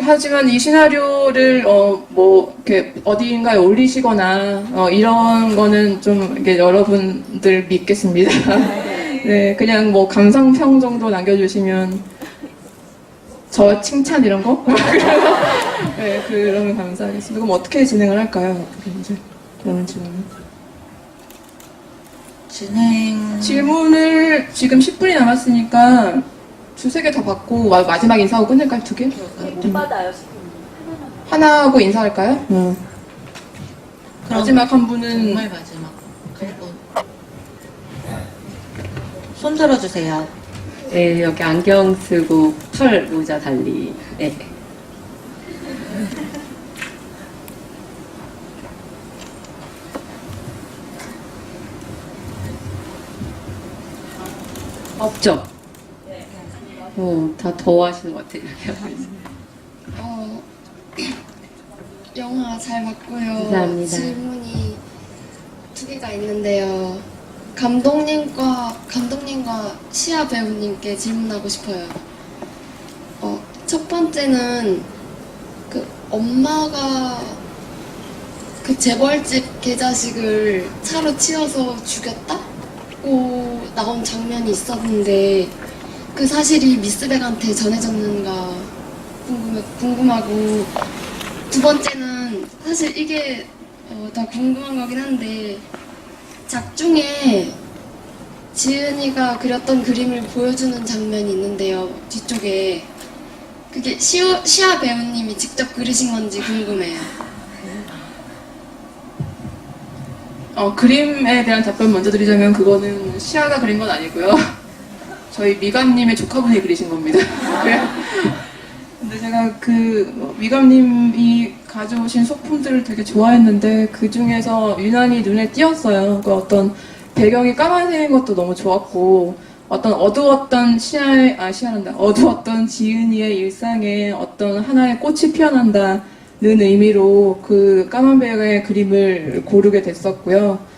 하지만 이 시나리오를 이렇게 어디인가에 올리시거나 이런 거는 좀 이게 여러분들 믿겠습니다. 네, 그냥 감상평 정도 남겨주시면 저 칭찬 이런 거? 네, 그러면 감사하겠습니다. 그럼 어떻게 진행을 할까요? 그런 질문을 지금 10분이 남았으니까 두세 개 더 받고 마지막 인사하고 끝낼까요? 2개? 못 받아요. 하나 하고 인사할까요? 마지막 한 분은 정말 마지막 한 분. 손 들어주세요. 네, 여기 안경 쓰고 털 모자 달리. 네. 없죠? 다 더워하시는 것 같아요. 영화 잘 봤고요. 감사합니다. 질문이 2개가 있는데요. 감독님과 시아 배우님께 질문하고 싶어요. 첫 번째는 엄마가 재벌집 개자식을 차로 치여서 죽였다고 나온 장면이 있었는데 그 사실이 미스백한테 전해졌는가 궁금하고, 두 번째는 사실 이게 더 궁금한 거긴 한데 작중에 지은이가 그렸던 그림을 보여주는 장면이 있는데요. 뒤쪽에 그게 시아 배우님이 직접 그리신 건지 궁금해요. 그림에 대한 답변 먼저 드리자면 그거는 시아가 그린 건 아니고요. 저희 미감님의 조카분이 그리신 겁니다. 근데 제가 미감님이 가져오신 소품들을 되게 좋아했는데 그 중에서 유난히 눈에 띄었어요. 어떤 배경이 까만색인 것도 너무 좋았고 어떤 어두웠던 어두웠던 지은이의 일상에 어떤 하나의 꽃이 피어난다는 의미로 그 까만 배경의 그림을 고르게 됐었고요.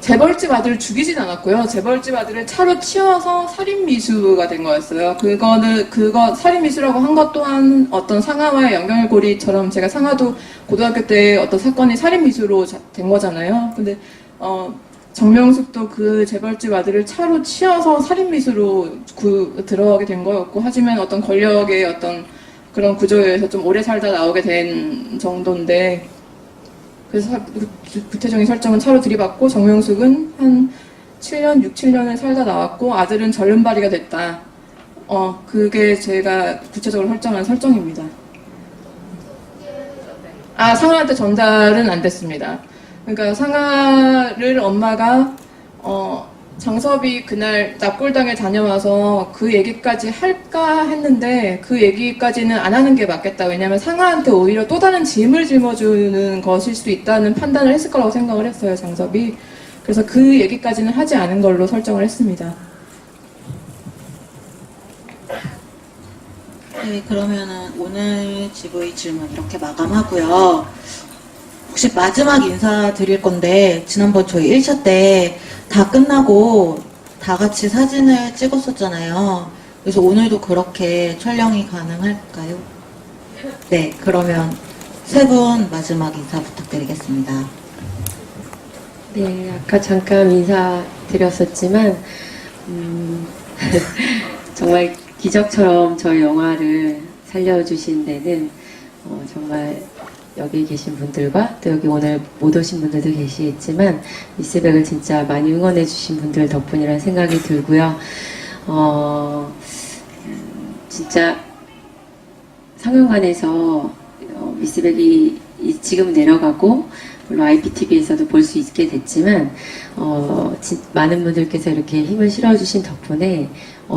재벌집 아들을 죽이진 않았고요. 재벌집 아들을 차로 치워서 살인미수가 된 거였어요. 살인미수라고 한 것 또한 어떤 상아와의 연결고리처럼 제가 상아도 고등학교 때 어떤 사건이 살인미수로 된 거잖아요. 근데, 정명숙도 그 재벌집 아들을 차로 치워서 살인미수로 들어가게 된 거였고, 하지만 어떤 권력의 어떤 그런 구조에서 좀 오래 살다 나오게 된 정도인데, 그래서 구체적인 설정은 차로 들이받고 정명숙은 한 7년, 6, 7년을 살다 나왔고 아들은 절름발이가 됐다. 그게 제가 구체적으로 설정한 설정입니다. 상아한테 전달은 안 됐습니다. 그러니까 상아를 엄마가 장섭이 그날 납골당에 다녀와서 그 얘기까지 할까 했는데 그 얘기까지는 안 하는 게 맞겠다. 왜냐하면 상아한테 오히려 또 다른 짐을 짊어주는 것일 수 있다는 판단을 했을 거라고 생각을 했어요, 장섭이. 그래서 그 얘기까지는 하지 않은 걸로 설정을 했습니다. 네, 그러면은 오늘 GV 질문 이렇게 마감하고요. 혹시 마지막 인사 드릴 건데 지난번 저희 1차 때 다 끝나고 다 같이 사진을 찍었었잖아요. 그래서 오늘도 그렇게 촬영이 가능할까요? 네, 그러면 세 분 마지막 인사 부탁드리겠습니다. 네, 아까 잠깐 인사드렸었지만 정말 기적처럼 저희 영화를 살려주신 데는 정말 여기 계신 분들과 또 여기 오늘 못 오신 분들도 계시겠지만 미스백을 진짜 많이 응원해 주신 분들 덕분이라는 생각이 들고요. 진짜 상영관에서 미스백이 지금 내려가고 물론 IPTV에서도 볼 수 있게 됐지만 많은 분들께서 이렇게 힘을 실어주신 덕분에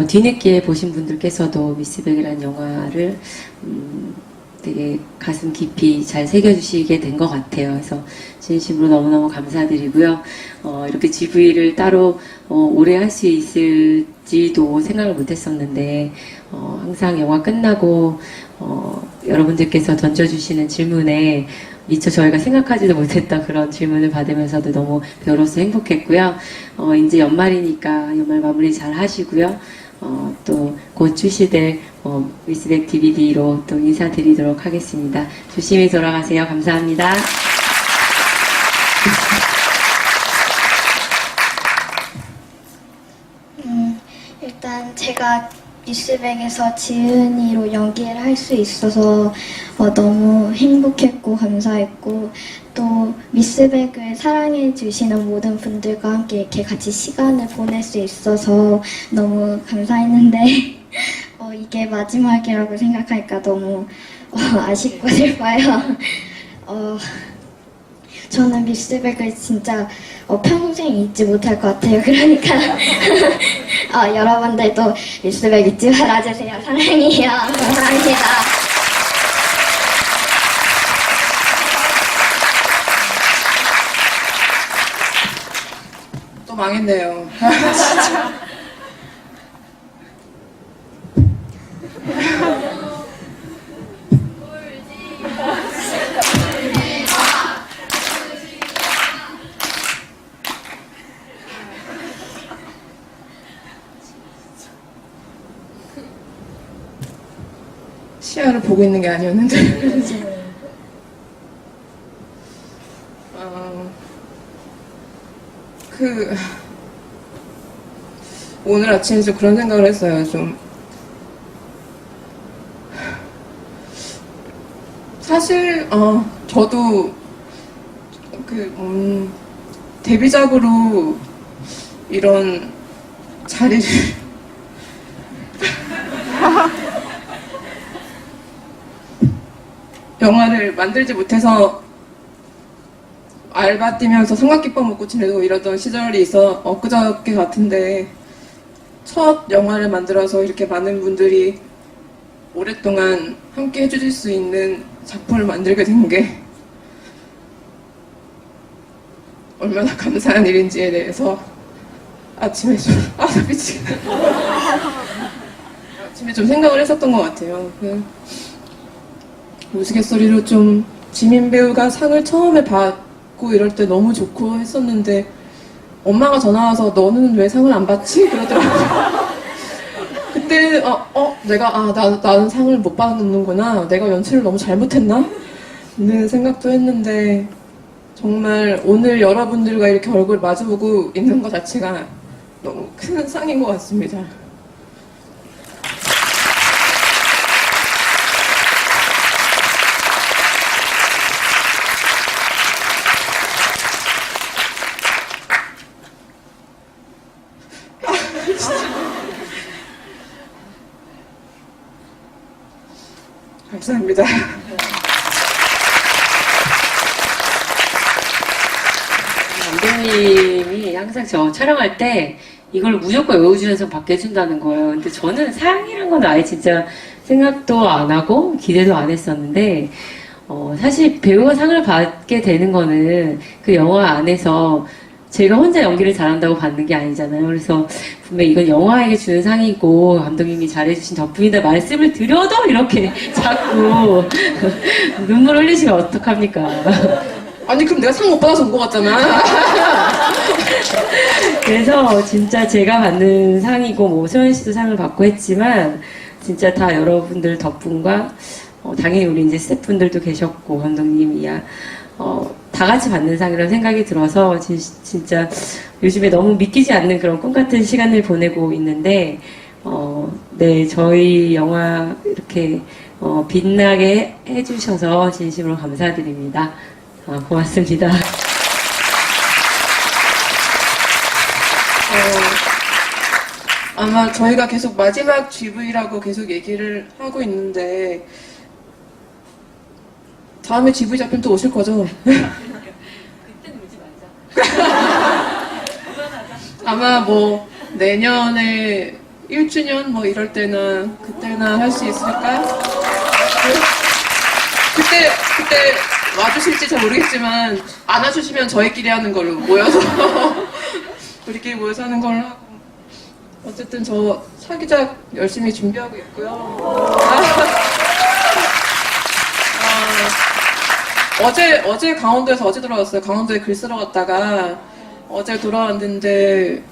뒤늦게 보신 분들께서도 미스백이라는 영화를 되게 가슴 깊이 잘 새겨주시게 된 것 같아요. 그래서 진심으로 너무너무 감사드리고요. 이렇게 GV를 따로 오래 할 수 있을지도 생각을 못했었는데 항상 영화 끝나고 여러분들께서 던져주시는 질문에 미처 저희가 생각하지도 못했던 그런 질문을 받으면서도 너무 배우로서 행복했고요. 이제 연말이니까 연말 마무리 잘 하시고요. 또 곧 출시될 미스백 DVD로 또 인사드리도록 하겠습니다. 조심히 돌아가세요. 감사합니다. 일단 제가 미스백에서 지은이로 연기를 할 수 있어서 너무 행복했고 감사했고 또 미스백을 사랑해 주시는 모든 분들과 함께 이렇게 같이 시간을 보낼 수 있어서 너무 감사했는데 이게 마지막이라고 생각하니까 너무 아쉽고 슬퍼요. 저는 미스백을 진짜 평생 잊지 못할 것 같아요. 그러니까 여러분들도 미스백 잊지 말아주세요. 사랑해요. 감사합니다. 또 망했네요. 진짜. 시야를 보고 있는 게 아니었는데. 오늘 아침에 좀 그런 생각을 했어요. 좀 사실 저도 데뷔작으로 이런 자리를 영화를 만들지 못해서 알바 뛰면서 삼각김밥 먹고 지내고 이러던 시절이 있어 엊그저께 같은데 첫 영화를 만들어서 이렇게 많은 분들이 오랫동안 함께 해주실 수 있는 작품을 만들게 된 게 얼마나 감사한 일인지에 대해서 아침에 좀 나 미치겠네. 아침에 좀 생각을 했었던 것 같아요. 우스갯소리로 좀 지민 배우가 상을 처음에 받고 이럴 때 너무 좋고 했었는데 엄마가 전화 와서 너는 왜 상을 안 받지? 그러더라고요. 그때 나는 상을 못 받는구나. 내가 연출을 너무 잘못했나? 는 생각도 했는데 정말 오늘 여러분들과 이렇게 얼굴 마주보고 있는 것 자체가 너무 큰 상인 것 같습니다. 감사합니다. 감독님이 항상 저 촬영할 때 이걸 무조건 외워주면서 받게 해준다는 거예요. 근데 저는 상이란 건 아예 진짜 생각도 안 하고 기대도 안 했었는데 사실 배우가 상을 받게 되는 거는 그 영화 안에서 제가 혼자 연기를 잘한다고 받는 게 아니잖아요. 그래서 분명 이건 영화에게 주는 상이고 감독님이 잘해주신 덕분이다 말씀을 드려도 이렇게 자꾸 눈물 흘리시면 어떡합니까? 아니 그럼 내가 상 못 받아서 온 것 같잖아. 그래서 진짜 제가 받는 상이고 뭐 소연 씨도 상을 받고 했지만 진짜 다 여러분들 덕분과 당연히 우리 이제 스태프분들도 계셨고 감독님이야 다 같이 받는 상이라는 생각이 들어서 진짜 요즘에 너무 믿기지 않는 그런 꿈 같은 시간을 보내고 있는데 네 저희 영화 이렇게 빛나게 해주셔서 진심으로 감사드립니다. 고맙습니다. 아마 저희가 계속 마지막 GV라고 계속 얘기를 하고 있는데 다음에 GV 작품 또 오실 거죠? 그때는 울지 말자. 아마 뭐 내년에 1주년 뭐 이럴 때는 그때나 할 수 있을까요? 그때 와주실지 잘 모르겠지만 안 와주시면 저희끼리 하는 걸로 모여서 우리끼리 모여서 하는 걸로 하고 어쨌든 저 사기작 열심히 준비하고 있고요. 어제 강원도에서 어제 돌아왔어요. 강원도에 글 쓰러 갔다가 어제 돌아왔는데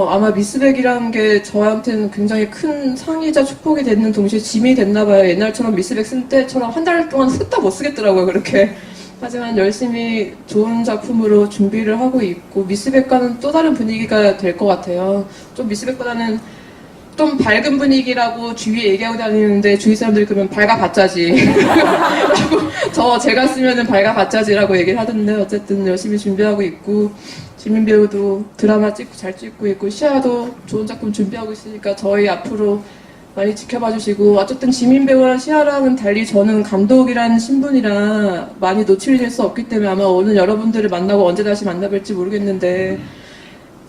아마 미스백이라는 게 저한테는 굉장히 큰 상이자 축복이 되는 동시에 짐이 됐나봐요. 옛날처럼 미스백 쓸 때처럼 한 달 동안 쓰다 못 쓰겠더라고요. 그렇게. 하지만 열심히 좋은 작품으로 준비를 하고 있고 미스백과는 또 다른 분위기가 될 것 같아요. 좀 미스백보다는 좀 밝은 분위기라고 주위에 얘기하고 다니는데 주위 사람들이 그러면 밝아봤자지. 제가 쓰면은 밝아봤자지라고 얘기를 하던데 어쨌든 열심히 준비하고 있고 지민 배우도 드라마 잘 찍고 있고 시아도 좋은 작품 준비하고 있으니까 저희 앞으로 많이 지켜봐 주시고 어쨌든 지민 배우랑 시아랑은 달리 저는 감독이라는 신분이라 많이 노출이 될 수 없기 때문에 아마 오늘 여러분들을 만나고 언제 다시 만나뵐지 모르겠는데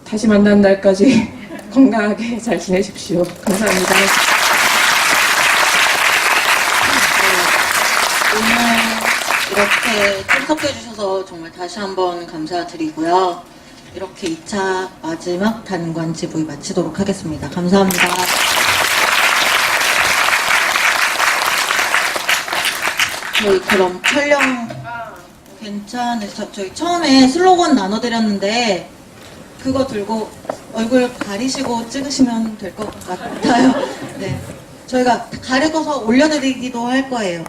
다시 만나는 날까지 건강하게 잘 지내십시오. 감사합니다. 오늘 이렇게 참석해 주셔서 정말 다시 한번 감사드리고요. 이렇게 2차 마지막 단관 GV 마치도록 하겠습니다. 감사합니다. 저희 그럼 촬영 괜찮으세요? 저희 처음에 슬로건 나눠드렸는데 그거 들고 얼굴 가리시고 찍으시면 될 것 같아요. 네, 저희가 가리고서 올려드리기도 할 거예요.